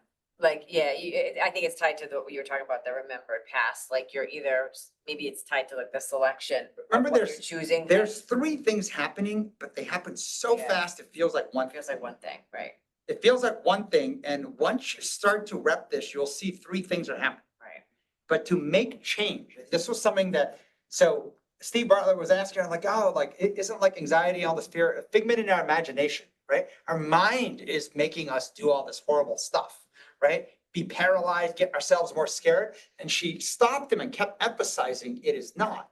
I think it's tied to what you were talking about, the remembered past. Like you're either, maybe it's tied to like the selection. of Remember, what there's- you're choosing. there's three things happening, but they happen so Yeah. fast, it feels like one. It feels like one thing, right? It feels like one thing. And once you start to rep this, you'll see three things are happening. Right. But to make change, this was something that, so Steve Bartlett was asking, I'm like, oh, like, isn't like anxiety, all this fear, a figment in our imagination, right? Our mind is making us do all this horrible stuff, right? Be paralyzed, get ourselves more scared. And she stopped him and kept emphasizing it is not.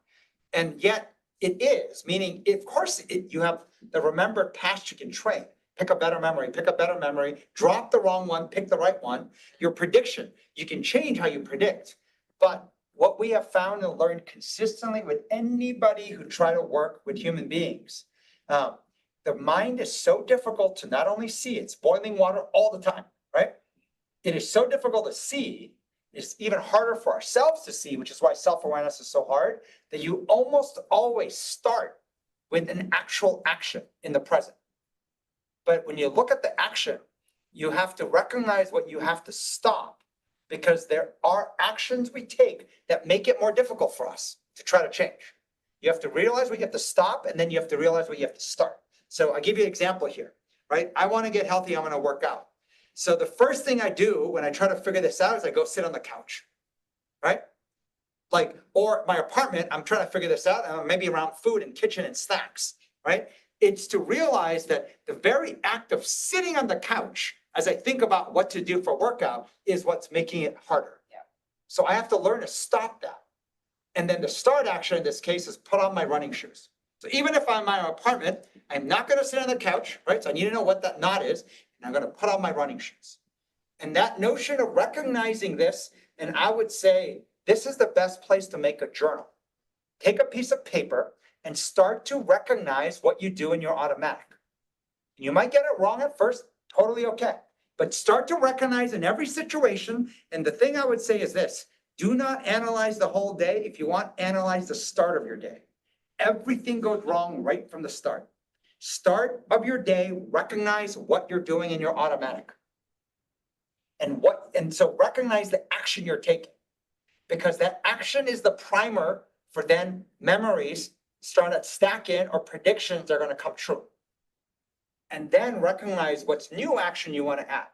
And yet it is, meaning, of course, you have the remembered past you can train. Pick a better memory, drop the wrong one, pick the right one. Your prediction, you can change how you predict. But what we have found and learned consistently with anybody who try to work with human beings, the mind is so difficult to not only see, it's boiling water all the time, right? It is so difficult to see, it's even harder for ourselves to see, which is why self-awareness is so hard, that you almost always start with an actual action in the present. But when you look at the action, you have to recognize what you have to stop because there are actions we take that make it more difficult for us to try to change. You have to realize what you have to stop, and then you have to realize what you have to start. So I'll give you an example here, right? I want to get healthy. I'm going to work out. So the first thing I do when I try to figure this out is I go sit on the couch, right? Like, or my apartment, I'm trying to figure this out, maybe around food and kitchen and snacks, right? It's to realize that the very act of sitting on the couch as I think about what to do for workout is what's making it harder. Yeah. So I have to learn to stop that. And then the start action in this case is put on my running shoes. So even if I'm in my apartment, I'm not going to sit on the couch, right? So I need to know what that knot is, and I'm going to put on my running shoes. And that notion of recognizing this, and I would say, this is the best place to make a journal. Take a piece of paper and start to recognize what you do in your automatic. You might get it wrong at first, totally okay. But start to recognize in every situation. And the thing I would say is this: do not analyze the whole day. If you want, analyze the start of your day. Everything goes wrong right from the start. Start of your day, recognize what you're doing in your automatic. And so recognize the action you're taking, because that action is the primer for then memories start to stack in or predictions are going to come true. And then recognize what's new action you want to add.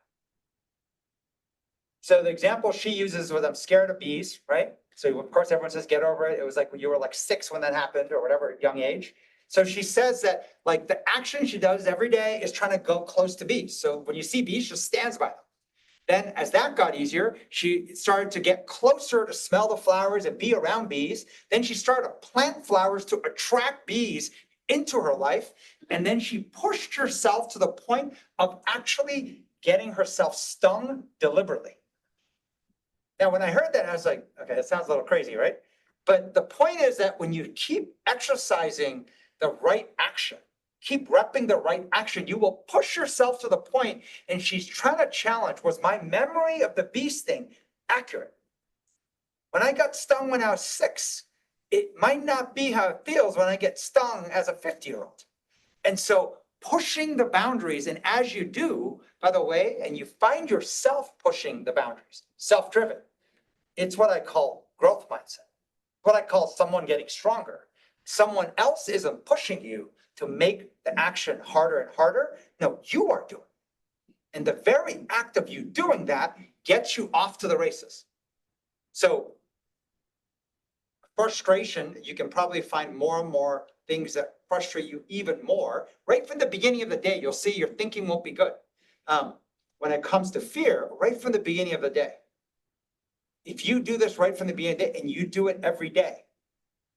So the example she uses was, I'm scared of bees, right? So of course everyone says, get over it. It was like when you were like 6 when that happened or whatever, young age. So she says that like the action she does every day is trying to go close to bees. So when you see bees, she stands by them. Then as that got easier, she started to get closer to smell the flowers and be around bees. Then she started to plant flowers to attract bees into her life. And then she pushed herself to the point of actually getting herself stung deliberately. Now, when I heard that, I was like, okay, that sounds a little crazy, right? But the point is that when you keep exercising the right action, keep repping the right action, you will push yourself to the point. And she's trying to challenge, was my memory of the bee sting accurate? When I got stung when I was 6, it might not be how it feels when I get stung as a 50-year-old. And so pushing the boundaries, and as you do, by the way, and you find yourself pushing the boundaries, self-driven, it's what I call growth mindset, what I call someone getting stronger. Someone else isn't pushing you to make the action harder and harder. No, you are doing it. And the very act of you doing that gets you off to the races. So frustration, you can probably find more and more things that frustrate you even more. Right from the beginning of the day, you'll see your thinking won't be good. When it comes to fear, right from the beginning of the day, if you do this right from the beginning of the day and you do it every day,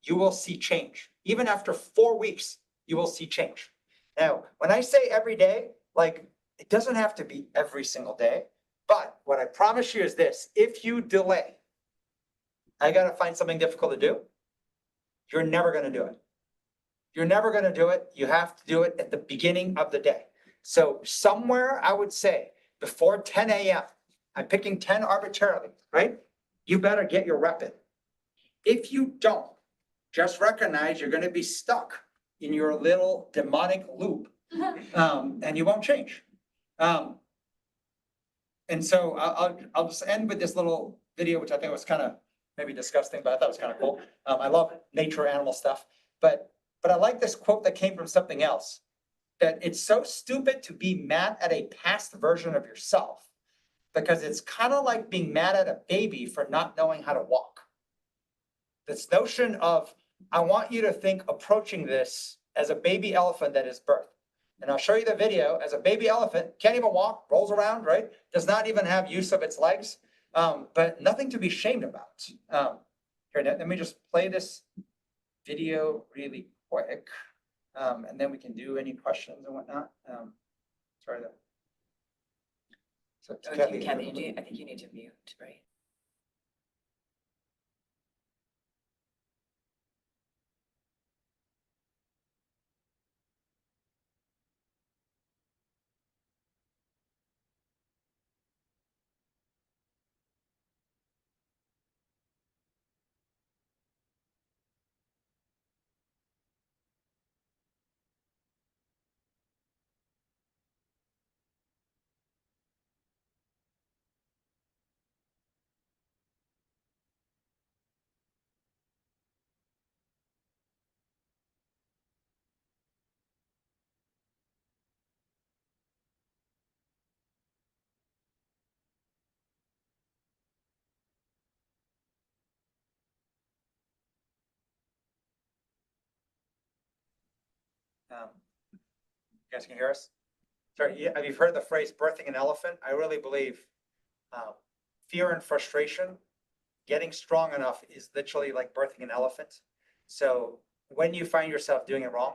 you will see change. Even after 4 weeks, you will see change. Now, when I say every day, like it doesn't have to be every single day, but what I promise you is this: if you delay, I got to find something difficult to do, you're never going to do it. You're never going to do it. You have to do it at the beginning of the day. So somewhere I would say before 10 a.m., I'm picking 10 arbitrarily, right? You better get your rep in. If you don't, just recognize you're going to be stuck in your little demonic loop, and you won't change. And so I'll just end with this little video, which I think was kind of maybe disgusting, but I thought it was kind of cool. I love nature animal stuff, but I like this quote that came from something else, that it's so stupid to be mad at a past version of yourself, because it's kind of like being mad at a baby for not knowing how to walk. This notion of, I want you to think approaching this as a baby elephant that is birthed. And I'll show you the video. As a baby elephant, can't even walk, rolls around, right? Does not even have use of its legs, but nothing to be ashamed about. Here, let me just play this video really quick, and then we can do any questions and whatnot. Sorry. So, Oh, Kathy, Kathy, I think you need to mute, right? You guys can hear us? Sorry, have you heard the phrase birthing an elephant? I really believe fear and frustration, getting strong enough is literally like birthing an elephant. So when you find yourself doing it wrong,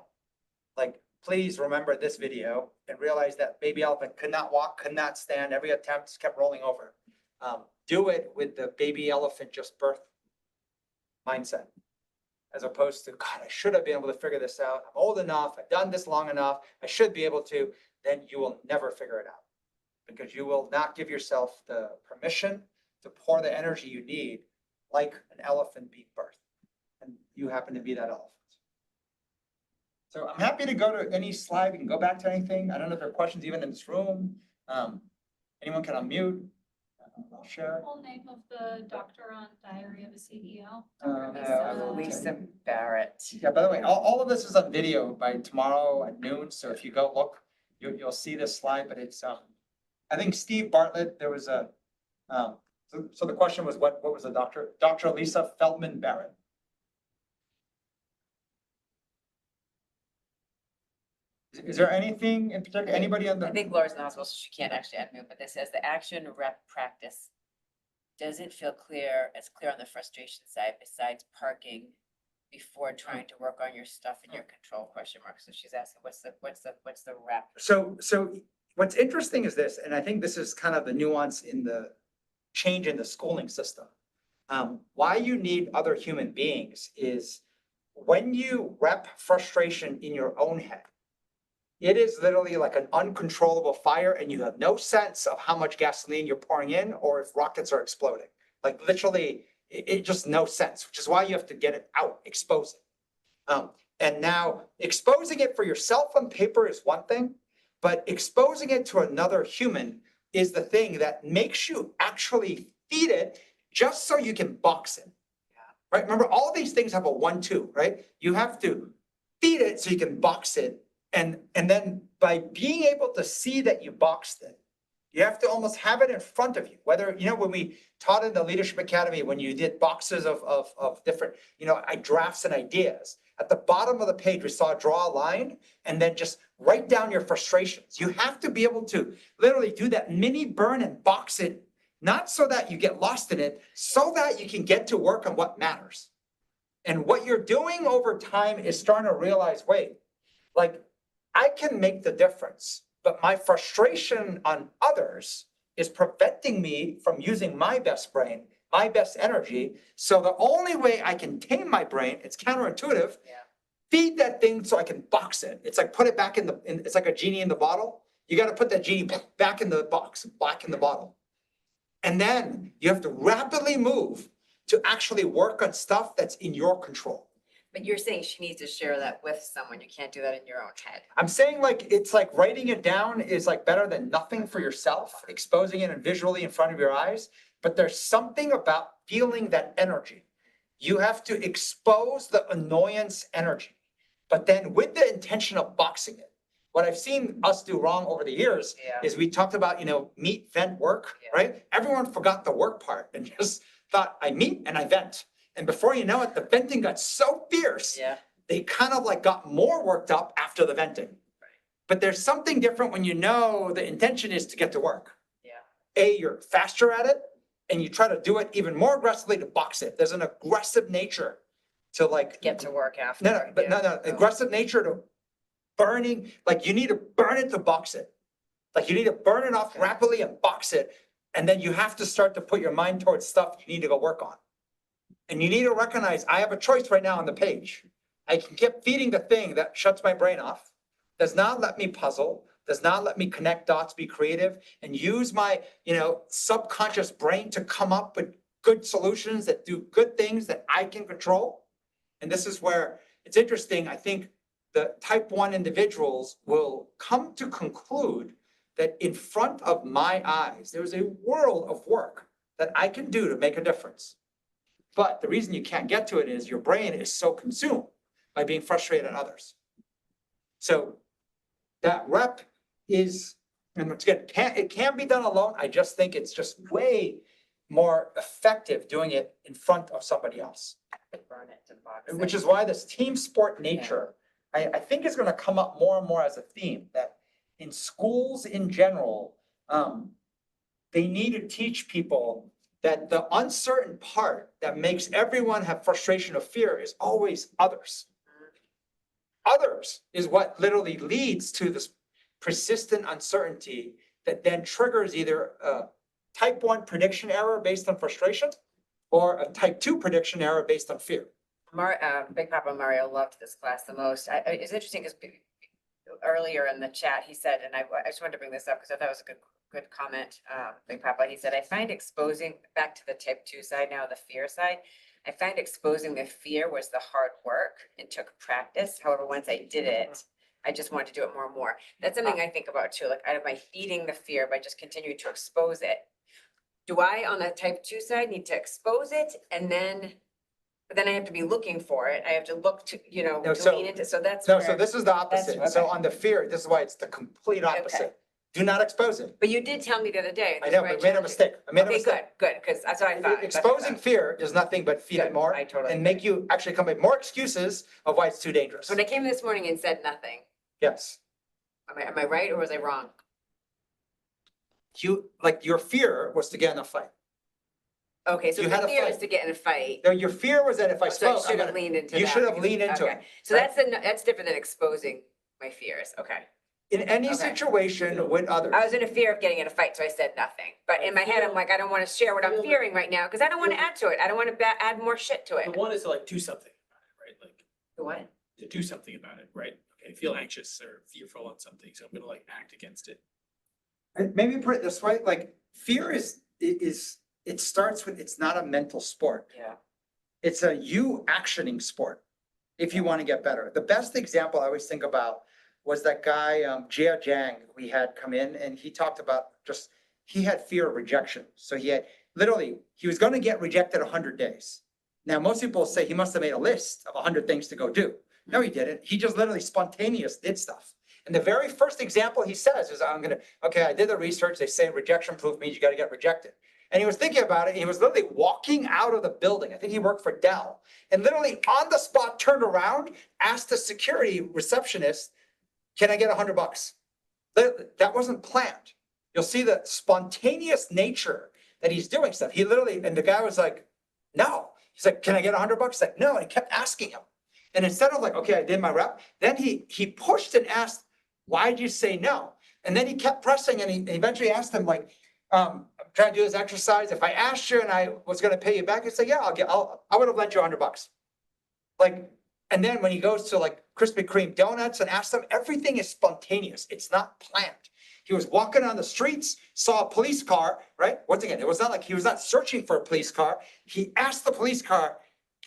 like, please remember this video and realize that baby elephant could not walk, could not stand. Every attempt kept rolling over. Do it with the baby elephant just birth mindset, as opposed to, God, I should have been able to figure this out. I'm old enough. I've done this long enough. I should be able to. Then you will never figure it out, because you will not give yourself the permission to pour the energy you need, like an elephant being birthed. And you happen to be that elephant. So I'm happy to go to any slide. We can go back to anything. I don't know if there are questions even in this room. Anyone can unmute. I'll share. Full name of the doctor on Diary of a CEO? Lisa Barrett. Yeah, by the way, all of this is on video by tomorrow at noon. So if you go look, you'll see this slide, but it's, I think Steve Bartlett, there was a, so the question was, what was the doctor? Dr. Lisa Feldman Barrett. Is there anything in particular, anybody on the? I think Laura's in the hospital, so she can't actually unmute, but this says the action rep practice doesn't feel as clear on the frustration side besides parking before trying to work on your stuff and your control question mark. So she's asking, what's the rep? So what's interesting is this, and I think this is kind of the nuance in the change in the schooling system. Why you need other human beings is when you rep frustration in your own head, it is literally like an uncontrollable fire, and you have no sense of how much gasoline you're pouring in or if rockets are exploding. Like literally, it just no sense, which is why you have to get it out, expose it. And now exposing it for yourself on paper is one thing, but exposing it to another human is the thing that makes you actually feed it just so you can box it. Right? Remember, all these things have a 1-2, right? You have to feed it so you can box it. And then by being able to see that you boxed it, you have to almost have it in front of you. Whether, when we taught in the Leadership Academy, when you did boxes of different, drafts and ideas, at the bottom of the page, we saw draw a line and then just write down your frustrations. You have to be able to literally do that mini burn and box it, not so that you get lost in it, so that you can get to work on what matters. And what you're doing over time is starting to realize, wait, like, I can make the difference, but my frustration on others is preventing me from using my best brain, my best energy. So the only way I can tame my brain, it's counterintuitive, feed that thing so I can box it. It's like put it back it's like a genie in the bottle. You got to put that genie back in the box, back in the bottle. And then you have to rapidly move to actually work on stuff that's in your control. But you're saying she needs to share that with someone. You can't do that in your own head. I'm saying it's like writing it down is like better than nothing for yourself, exposing it and visually in front of your eyes. But there's something about feeling that energy. You have to expose the annoyance energy, but then with the intention of boxing it. What I've seen us do wrong over the years is we talked about, meet, vent, work, right? Everyone forgot the work part and just thought I meet and I vent. And before you know it, the venting got so fierce, they kind of like got more worked up after the venting. But there's something different when the intention is to get to work. You're faster at it, and you try to do it even more aggressively to box it. There's an aggressive nature to Get to work after. No. Aggressive nature to burning, like you need to burn it to box it. Like you need to burn it off rapidly and box it. And then you have to start to put your mind towards stuff you need to go work on. And you need to recognize, I have a choice right now on the page. I can keep feeding the thing that shuts my brain off, does not let me puzzle, does not let me connect dots, be creative, and use my, subconscious brain to come up with good solutions that do good things that I can control. And this is where it's interesting. I think the type 1 individuals will come to conclude that in front of my eyes, there's a world of work that I can do to make a difference. But the reason you can't get to it is your brain is so consumed by being frustrated at others. So that rep is, and once again, it can be done alone. I just think it's just way more effective doing it in front of somebody else. Burn it to box it. Which is why this team sport nature I think is gonna come up more and more as a theme, that in schools in general, they need to teach people that the uncertain part that makes everyone have frustration or fear is always others. Others is what literally leads to this persistent uncertainty that then triggers either a type 1 prediction error based on frustration or a type 2 prediction error based on fear. Big Papa Mario loved this class the most. It's interesting because earlier in the chat, he said, and I just wanted to bring this up because I thought it was a good comment. Big Papa, he said, I find exposing, back to the type 2 side now, the fear side, I find exposing the fear was the hard work and took practice. However, once I did it, I just wanted to do it more and more. That's something I think about too. Like, am I feeding the fear by just continuing to expose it? Do I, on the type 2 side, need to expose it and then, but then I have to be looking for it. I have to look to, No, to so- lean into, so that's No, where. so this is the opposite. So okay. on the fear, this is why it's the complete opposite. Do not expose it. But you did tell me the other day. I this know, is where but I made a challenged you. mistake. I made a Okay, mistake. good, because that's what I thought. That's what I Exposing thought. fear is nothing but feed it Good, more I totally and make you actually come up with more excuses of why it's too dangerous. When I came this morning and said nothing, Yes. am I right or was I wrong? Your fear was to get in a fight. Okay, so You the had a fear is fight. to get in a fight. No, your fear was that if I So I spoke, should have leaned into that. you should have because- leaned into okay. it. So right? that's different than exposing my fears. Okay. In any Okay. situation with others. I was in a fear of getting in a fight, so I said nothing. But in my head, I'm like, I don't want to share what I'm fearing right now because I don't want to add to it. I don't want to add more shit to The it. one is to like do something about it, right? Like What? to do something about it, right? Okay, I feel anxious or fearful on something, so I'm gonna like act against it. Maybe put it this way, like fear it starts with, it's not a mental sport. Yeah. It's a you actioning sport if you want to get better. The best example I always think about was that guy, Jia Jiang, we had come in and he talked about he had fear of rejection. So he was going to get rejected 100 days. Now, most people say he must have made a list of 100 things to go do. No, he didn't. He just literally spontaneous did stuff. And the very first example he says is, I did the research. They say rejection proof means you got to get rejected. And he was thinking about it. He was literally walking out of the building. I think he worked for Dell, and literally on the spot turned around, asked the security receptionist, can I get $100? That wasn't planned. You'll see the spontaneous nature that he's doing stuff. And the guy was like, no. He's like, can I get $100? He's like, no. And he kept asking him. And instead of like, okay, I did my rep, then he pushed and asked, why did you say no? And then he kept pressing and he eventually asked him like, I'm trying to do this exercise. If I asked you and I was going to pay you back, he'd say, yeah, I would have lent you $100. Like, and then when he goes to like Krispy Kreme donuts and asks them, everything is spontaneous. It's not planned. He was walking on the streets, saw a police car, right? Once again, it was not like he was not searching for a police car. He asked the police car,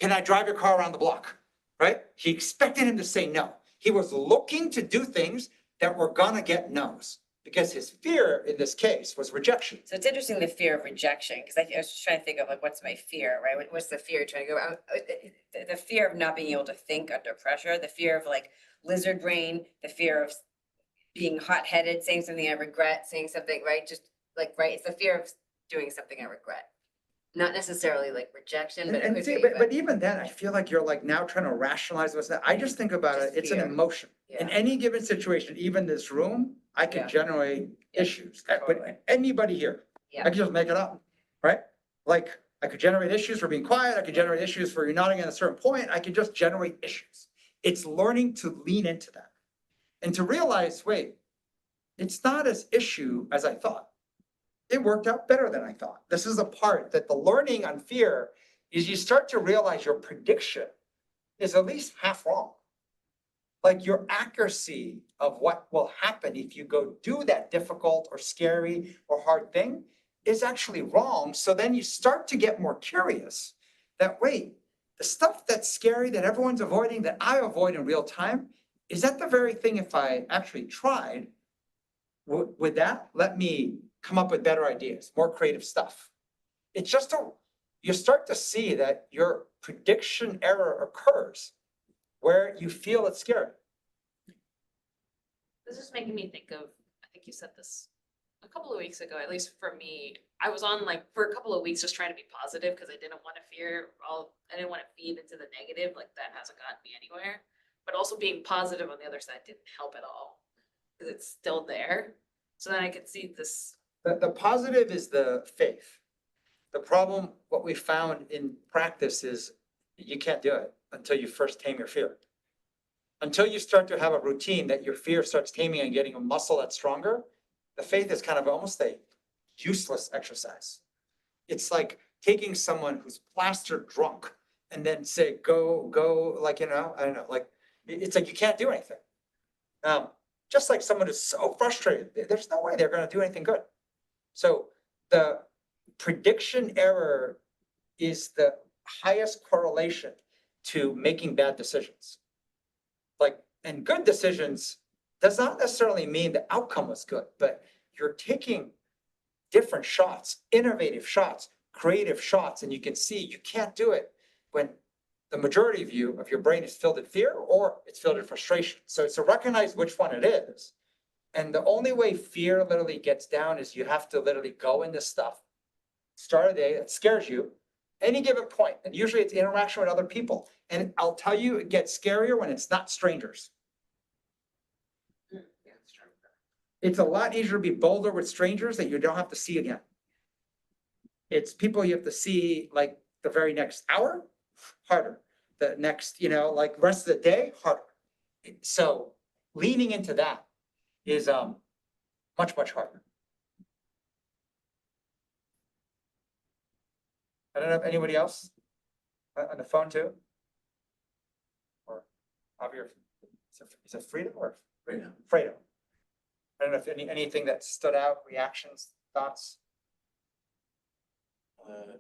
can I drive your car around the block? Right? He expected him to say no. He was looking to do things that were gonna get no's because his fear in this case was rejection. So it's interesting, the fear of rejection, because I was just trying to think of like, what's my fear, right? What's the fear you're trying to go? The fear of not being able to think under pressure, the fear of like lizard brain, the fear of being hot-headed, saying something I regret, saying something, right? Just like, right? It's the fear of doing something I regret. Not necessarily like rejection, but it And could see, be. but even then, I feel like you're like now trying to rationalize what's that. I just think about Just it, it's an fear. emotion. In Yeah. any given situation, even this room, I could Yeah. generate Yeah, issues. totally. But anybody here, Yeah. I could just make it up, right? Like I could generate issues for being quiet. I could generate issues for you nodding at a certain point. I could just generate issues. It's learning to lean into that and to realize, wait, it's not as issue as I thought. It worked out better than I thought. This is the part that the learning on fear is you start to realize your prediction is at least half wrong. Like your accuracy of what will happen if you go do that difficult or scary or hard thing is actually wrong. So then you start to get more curious that, wait, the stuff that's scary that everyone's avoiding, that I avoid in real time, is that the very thing if I actually tried, would that let me come up with better ideas, more creative stuff? It's just you start to see that your prediction error occurs where you feel it's scary. This is making me think of, I think you said this a couple of weeks ago, at least for me. I was on like for a couple of weeks just trying to be positive because I didn't want to fear I didn't want to feed into the negative. Like that hasn't gotten me anywhere. but also being positive on the other side didn't help at all. Cause it's still there. So then I could see this, The positive is the faith. The problem, what we found in practice is you can't do it until you first tame your fear. Until you start to have a routine that your fear starts taming and getting a muscle that's stronger, the faith is kind of almost a useless exercise. It's like taking someone who's plastered drunk and then say, go, like, I don't know, like, it's like you can't do anything. Just like someone who's so frustrated, there's no way they're gonna do anything good. So the prediction error is the highest correlation to making bad decisions. Like, and good decisions does not necessarily mean the outcome was good, but you're taking different shots, innovative shots, creative shots, and you can see you can't do it when the majority of your brain is filled in fear or it's filled in frustration. So it's to recognize which one it is. And the only way fear literally gets down is you have to literally go into stuff, start a day that scares you, any given point, and usually it's interaction with other people. And I'll tell you, it gets scarier when it's not strangers. It's a lot easier to be bolder with strangers that you don't have to see again. It's people you have to see like the very next hour, harder. The next, like rest of the day, harder. So leaning into that is much, much harder. I don't know if anybody else on the phone too? Or Javier, is it Frida or Fredo? Fredo. I don't know if anything that stood out, reactions, thoughts.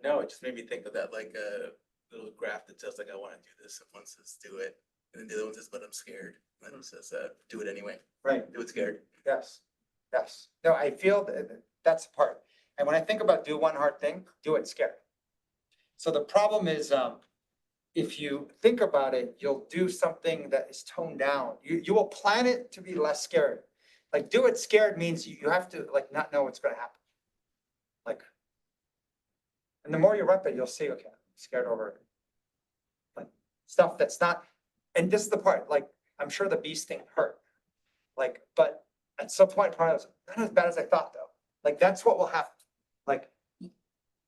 No, it just made me think of that like a little graph that says like I want to do this, and one says do it, and then the other one says but I'm scared, and then it says do it anyway. Right. Do it scared. Yes. Yes. No, I feel that's the part. And when I think about do one hard thing, do it scared. So the problem is, if you think about it, you'll do something that is toned down. You will plan it to be less scared. Like do it scared means you have to like not know what's going to happen. Like, and the more you rep it, you'll see, okay, I'm scared over it. Like stuff that's not, and this is the part, like, I'm sure the bee sting hurt. Like, but at some point, probably was not as bad as I thought though. Like, that's what will happen.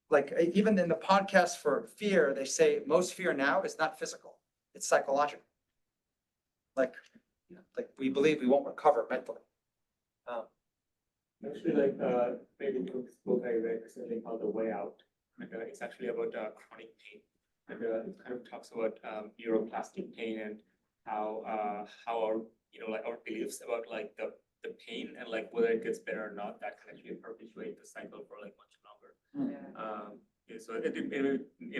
Like even in the podcast for fear, they say most fear now is not physical, it's psychological. Like we believe we won't recover mentally. Actually, maybe the book I read recently called The Way Out, and it's actually about chronic pain, and it kind of talks about neuroplastic pain and how our our beliefs about like the pain and like whether it gets better or not, that can actually perpetuate the cycle for like much longer. Yeah, so it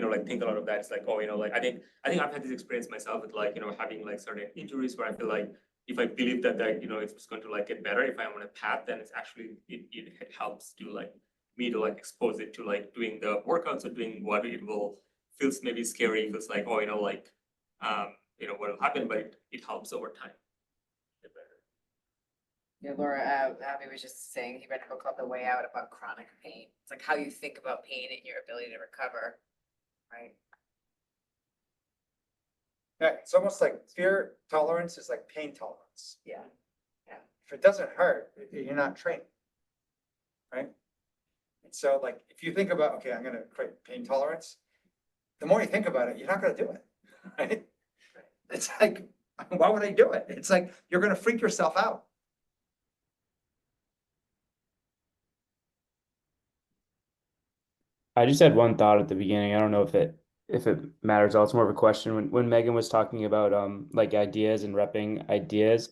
like think a lot of that. It's like, oh, like I think I've had this experience myself with like having like certain injuries where I feel like if I believe that it's going to like get better, if I'm on a path, then it's actually it helps to like me to like expose it to like doing the workouts or doing what it will feels maybe scary, feels like, oh, what will happen, but it helps over time. Get better. Yeah, Laura, Abby was just saying he read a book called The Way Out about chronic pain. It's like how you think about pain and your ability to recover, right? Yeah, it's almost like fear tolerance is like pain tolerance. Yeah. If it doesn't hurt, you're not trained, right? And so like, if you think about, okay, I'm gonna create pain tolerance, the more you think about it, you're not gonna do it, right? It's like, why would I do it? It's like, you're gonna freak yourself out. I just had one thought at the beginning. I don't know if it matters at all. It's more of a question. When Megan was talking about like ideas and repping ideas,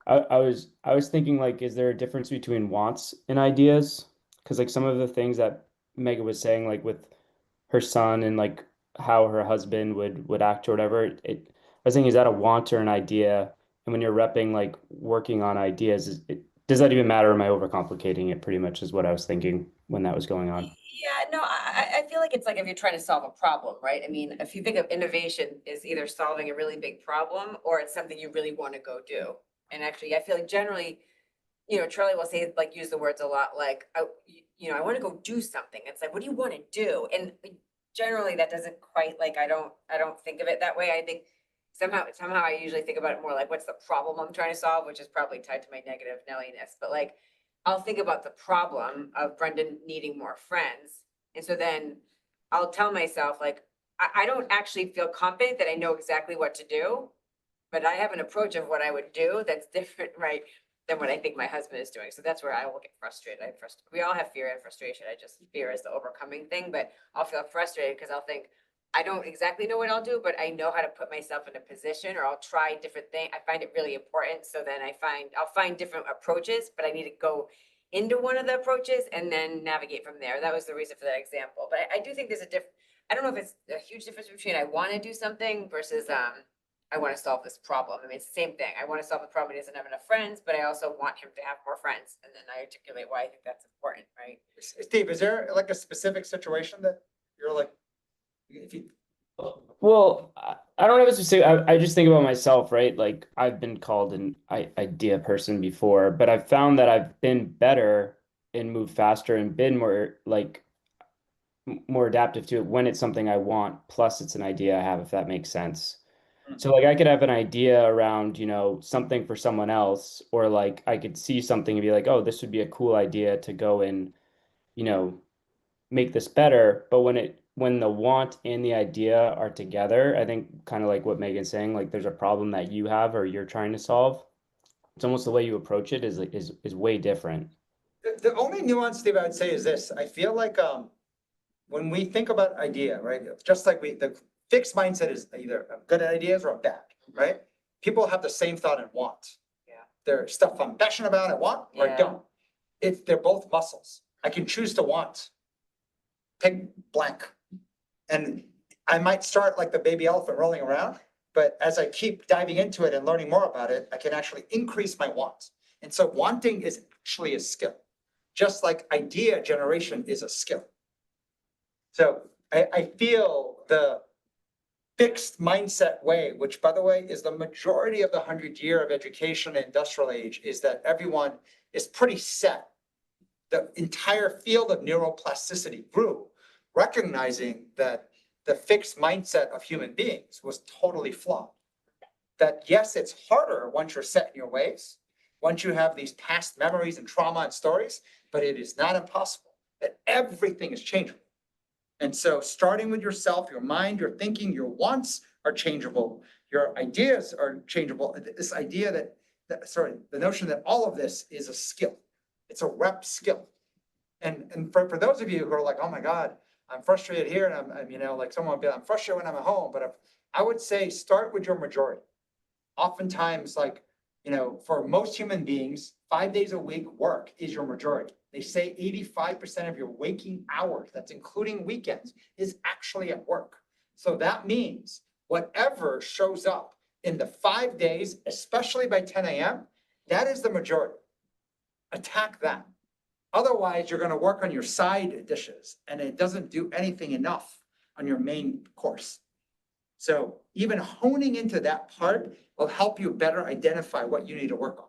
I was thinking like, is there a difference between wants and ideas? Because like some of the things that Megan was saying, like with her son and like how her husband would act or whatever, I was thinking, is that a want or an idea? And when you're repping like working on ideas, does that even matter? Or am I overcomplicating it? Pretty much is what I was thinking when that was going on. Yeah, no, I feel like it's like if you're trying to solve a problem, right? I mean, if you think of innovation is either solving a really big problem or it's something you really want to go do. And actually, I feel like generally, Charlie will say like use the words a lot like, I want to go do something. It's like, what do you want to do? And generally that doesn't quite like I don't think of it that way. I think somehow I usually think about it more like, what's the problem I'm trying to solve, which is probably tied to my negative Nelliness, but like, I'll think about the problem of Brendan needing more friends. And so then I'll tell myself, like, I don't actually feel confident that I know exactly what to do, but I have an approach of what I would do that's different, right, than what I think my husband is doing. So that's where I will get frustrated. We all have fear and frustration. I just, fear is the overcoming thing, but I'll feel frustrated because I'll think, I don't exactly know what I'll do, but I know how to put myself in a position, or I'll try different things. I find it really important. So then I'll find different approaches, but I need to go into one of the approaches and then navigate from there. That was the reason for that example. But I do think there's I don't know if it's a huge difference between I want to do something versus, I want to solve this problem. I mean, it's the same thing. I want to solve the problem. He doesn't have enough friends, but I also want him to have more friends. And then I articulate why I think that's important, right? Steve, is there like a specific situation that you're like, if you, Well, I don't have a specific, I just think about myself, right? Like I've been called an idea person before, but I've found that I've been better and moved faster and been more like more adaptive to it when it's something I want, plus it's an idea I have, if that makes sense. So like I could have an idea around, something for someone else, or like I could see something and be like, oh, this would be a cool idea to go and, you know, make this better. But when the want and the idea are together, I think kind of like what Megan's saying, like there's a problem that you have or you're trying to solve. It's almost the way you approach it is way different. the only nuance, Steve, I would say is this. I feel like, when we think about idea, right, just like the fixed mindset is either a good ideas or a bad, right? People have the same thought and want. Yeah. There's stuff I'm passionate about, I want, or I Yeah. don't. They're both muscles. I can choose to want. Pick blank. And I might start like the baby elephant rolling around, but as I keep diving into it and learning more about it, I can actually increase my want. And so wanting is actually a skill, just like idea generation is a skill. So I feel the fixed mindset way, which by the way, is the majority of the 100-year of education and industrial age, is that everyone is pretty set. The entire field of neuroplasticity grew, recognizing that the fixed mindset of human beings was totally flawed. That yes, it's harder once you're set in your ways, once you have these past memories and trauma and stories, but it is not impossible, that everything is changeable. And so starting with yourself, your mind, your thinking, your wants are changeable, your ideas are changeable. This idea the notion that all of this is a skill. It's a rep skill. And for those of you who are like, oh my God, I'm frustrated here, and I'm like someone would be, I'm frustrated when I'm at home, but I would say start with your majority. Oftentimes, like, for most human beings, 5 days a week work is your majority. They say 85% of your waking hours, that's including weekends, is actually at work. So that means whatever shows up in the 5 days, especially by 10 a.m., that is the majority. Attack that. Otherwise, you're going to work on your side dishes, and it doesn't do anything enough on your main course. So even honing into that part will help you better identify what you need to work on.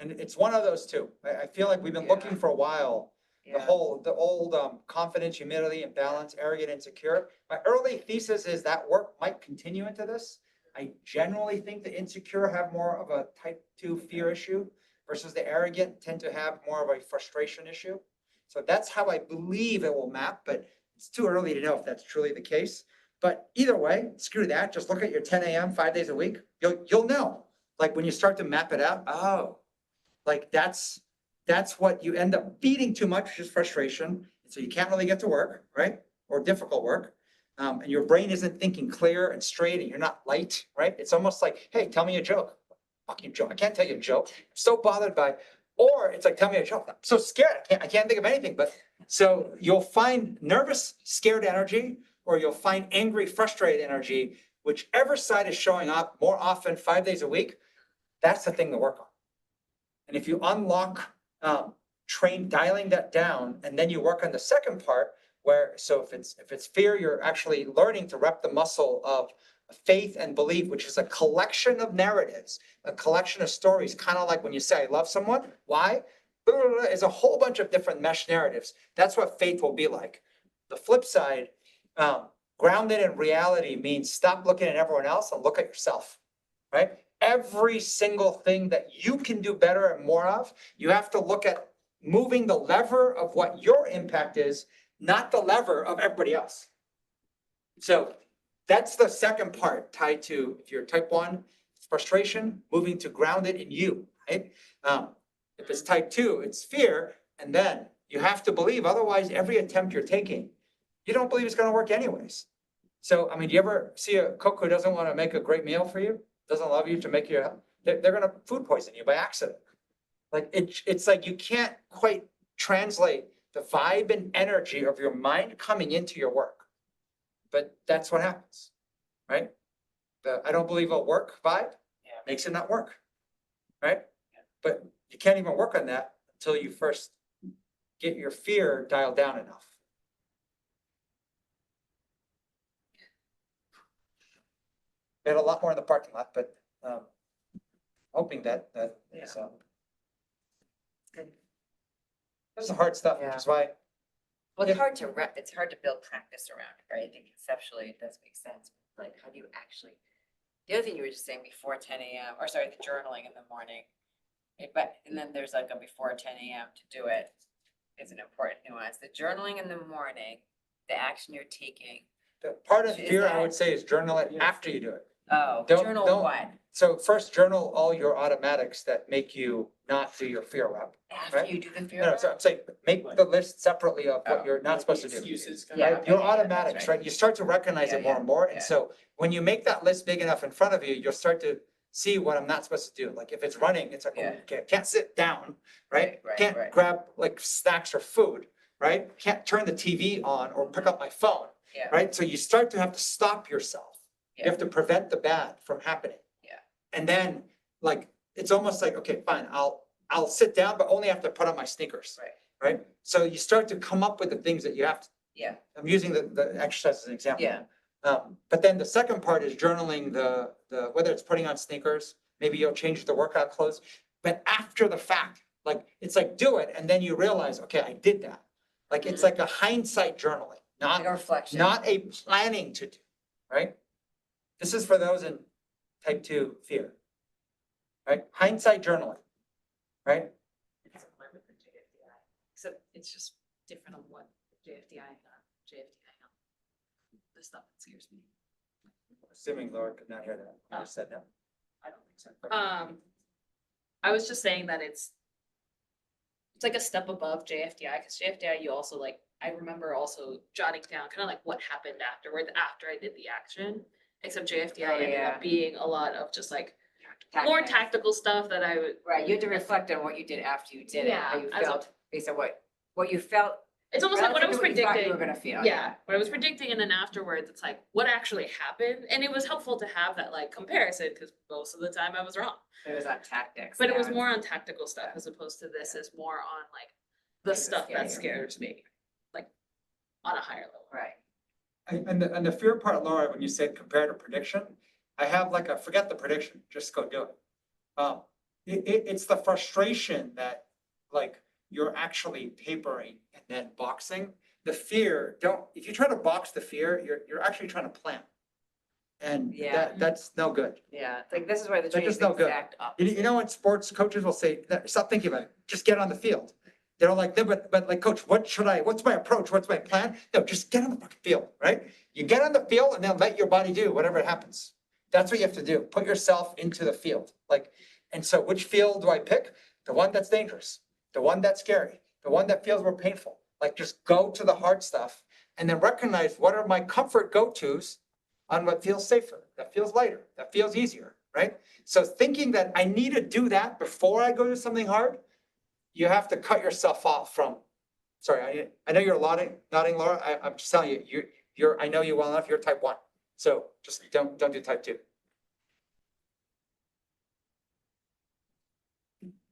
And it's one of those two. I feel like we've been looking for a while. Yeah. The old confidence, humility, and balance, arrogant, insecure. My early thesis is that work might continue into this. I generally think the insecure have more of a type 2 fear issue versus the arrogant tend to have more of a frustration issue. So that's how I believe it will map, but it's too early to know if that's truly the case. But either way, screw that. Just look at your 10 a.m. 5 days a week. You'll know. Like when you start to map it out, oh, like that's what you end up feeding too much, which is frustration. So you can't really get to work, right? Or difficult work. And your brain isn't thinking clear and straight, and you're not light, right? It's almost like, hey, tell me a joke. Fucking joke. I can't tell you a joke. I'm so bothered by, or it's like, tell me a joke. I'm so scared. I can't think of anything. But so you'll find nervous, scared energy, or you'll find angry, frustrated energy, whichever side is showing up more often 5 days a week, that's the thing to work on. And if you unlock, dialing that down, and then you work on the second part, so if it's fear, you're actually learning to rep the muscle of faith and belief, which is a collection of narratives, a collection of stories, kind of like when you say, I love someone. Why? Is a whole bunch of different mesh narratives. That's what faith will be like. The flip side Grounded in reality means stop looking at everyone else and look at yourself, right? Every single thing that you can do better and more of, you have to look at moving the lever of what your impact is, not the lever of everybody else. So that's the second part tied to, if you're type 1, frustration, moving to grounded in you, right? If it's type 2, it's fear, and then you have to believe, otherwise every attempt you're taking, you don't believe it's gonna work anyways. So, I mean, do you ever see a cook who doesn't wanna make a great meal for you? Doesn't love you to make you, they're gonna food poison you by accident. Like, it's like you can't quite translate the vibe and energy of your mind coming into your work. But that's what happens, right? The I don't believe it'll work vibe makes it not work, right? But you can't even work on that until you first get your fear dialed down enough. We had a lot more in the parking lot, but hoping that is this is hard stuff, which is why Well, Yeah. it's hard to it's hard to build practice around, it, right? I think conceptually it does make sense. Like, how do you actually? The other thing you were just saying before 10 a.m. or sorry, the journaling in the morning. And then there's like a before 10 a.m. to do it is an important nuance. The journaling in the morning, the action you're taking. the part of Is fear I that- would say is journal it after you do it. Oh, Don't- journal don't- what? So first journal all your automatics that make you not do your fear rep. After right? you do the fear. No, so I'm saying, make the list separately of what Oh. you're not supposed to do. Excuses. Yeah, Right? okay, Your yeah, that's automatics, right? You start to recognize Yeah, it more yeah, and more. yeah. And so when you make that list big enough in front of you, you'll start to see what I'm not supposed to do. Like if it's running, it's like, Yeah. okay, can't sit down, right? Right, Can't right. grab like snacks or food, right? Can't turn the TV on or pick up my phone, Yeah. right? So you start to have to stop yourself. You Yeah. have to prevent the bad from happening. Yeah. And then like, it's almost like, okay, fine, I'll sit down, but only have to put on my sneakers. Right. Right? So you start to come up with the things that you have to, Yeah. I'm using the exercise as an example. Yeah. But then the second part is journaling the, whether it's putting on sneakers, maybe you'll change the workout clothes, but after the fact, like, it's like, do it, and then you realize, okay, I did that. Like, it's like a hindsight journaling, Like a reflection. not a planning to do, right? This is for those in type 2 fear. Right? Hindsight journaling, right? It's similar with the JFDI, except it's just different on what JFDI and JFDI help. The stuff that scares me. Assuming Laura could not hear that. I just said that. I don't think so. I was just saying that it's like a step above JFDI, because JFDI, you also like, I remember also jotting down kind of like what happened afterwards, after I did the action. Except JFDI Oh, ended yeah. up being a lot of just like more Tactics. tactical stuff that I would. Right, you had to reflect on what you did after you did it, how Yeah, you as a- felt, based on what you felt. It's almost like what I was relative to what you thought you predicting. were gonna feel, Yeah, what I was predicting, and then afterwards, it's like what actually happened, and it was helpful to have that like comparison, because most of the time I was wrong. It was on tactics. But it now was it's- more on tactical stuff as opposed to this is more on like the Things that stuff scare that you. scares me, like on a higher level. Right, And the fear part, Laura, when you said comparative prediction, I have like a, forget the prediction, just go do it. It's the frustration that like you're actually papering and then boxing. The fear, if you try to box the fear, you're actually trying to plan. And Yeah. that's no good. yeah, it's like this is where the They're training just no good. exact You opposite. know, when sports coaches will say, stop thinking about it, just get on the field. They're like, no, but like, coach, what's my approach? What's my plan? No, just get on the fucking field, right? You get on the field and then let your body do whatever happens. That's what you have to do. Put yourself into the field. Like, and so which field do I pick? The one that's dangerous, the one that's scary, the one that feels more painful. Like, just go to the hard stuff and then recognize what are my comfort go-tos on what feels safer, that feels lighter, that feels easier, right? So thinking that I need to do that before I go to something hard, you have to cut yourself off from, sorry, I know you're nodding, Laura. I'm just telling you, I know you well enough, you're type 1. So just don't do type 2.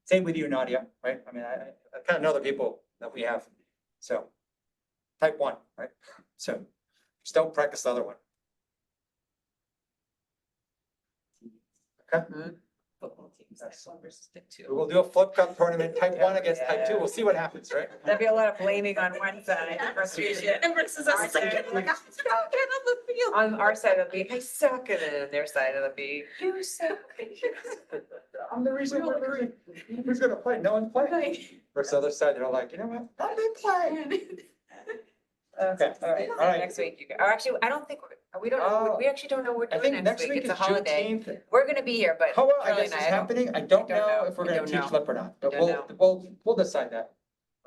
Same with you, Nadia, right? I mean, I kind of know the people that we have. So type 1, right? So just don't practice the other one. Okay? Football team. Yes. Type 1 versus type 2. We'll do a flip cup tournament, type 1 against type 2. We'll see what happens, right? There'd be a lot of blaming on one side, frustration. Versus Our us. side, like, I'm stuck on the field. On our side of the I suck, and then on their side of the you suck. I'm the reason we're losing. Who's gonna play? No one's playing. Versus the other side, they're like, you know what? I've been playing. Okay, all right, all right. Next week, you go, or actually, I don't think, we don't know, we actually don't know what I we're think doing next next week, week it's is a holiday. Juneteenth. We're gonna be here, but How, I Charlie guess and is I don't happening. I don't don't know know. if we're We gonna don't teach know. lip or not, but We don't we'll decide that.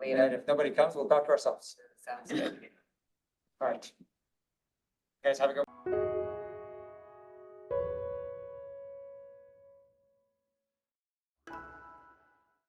And then later. if nobody comes, we'll talk to ourselves. Sounds good. All right. Guys, have a good.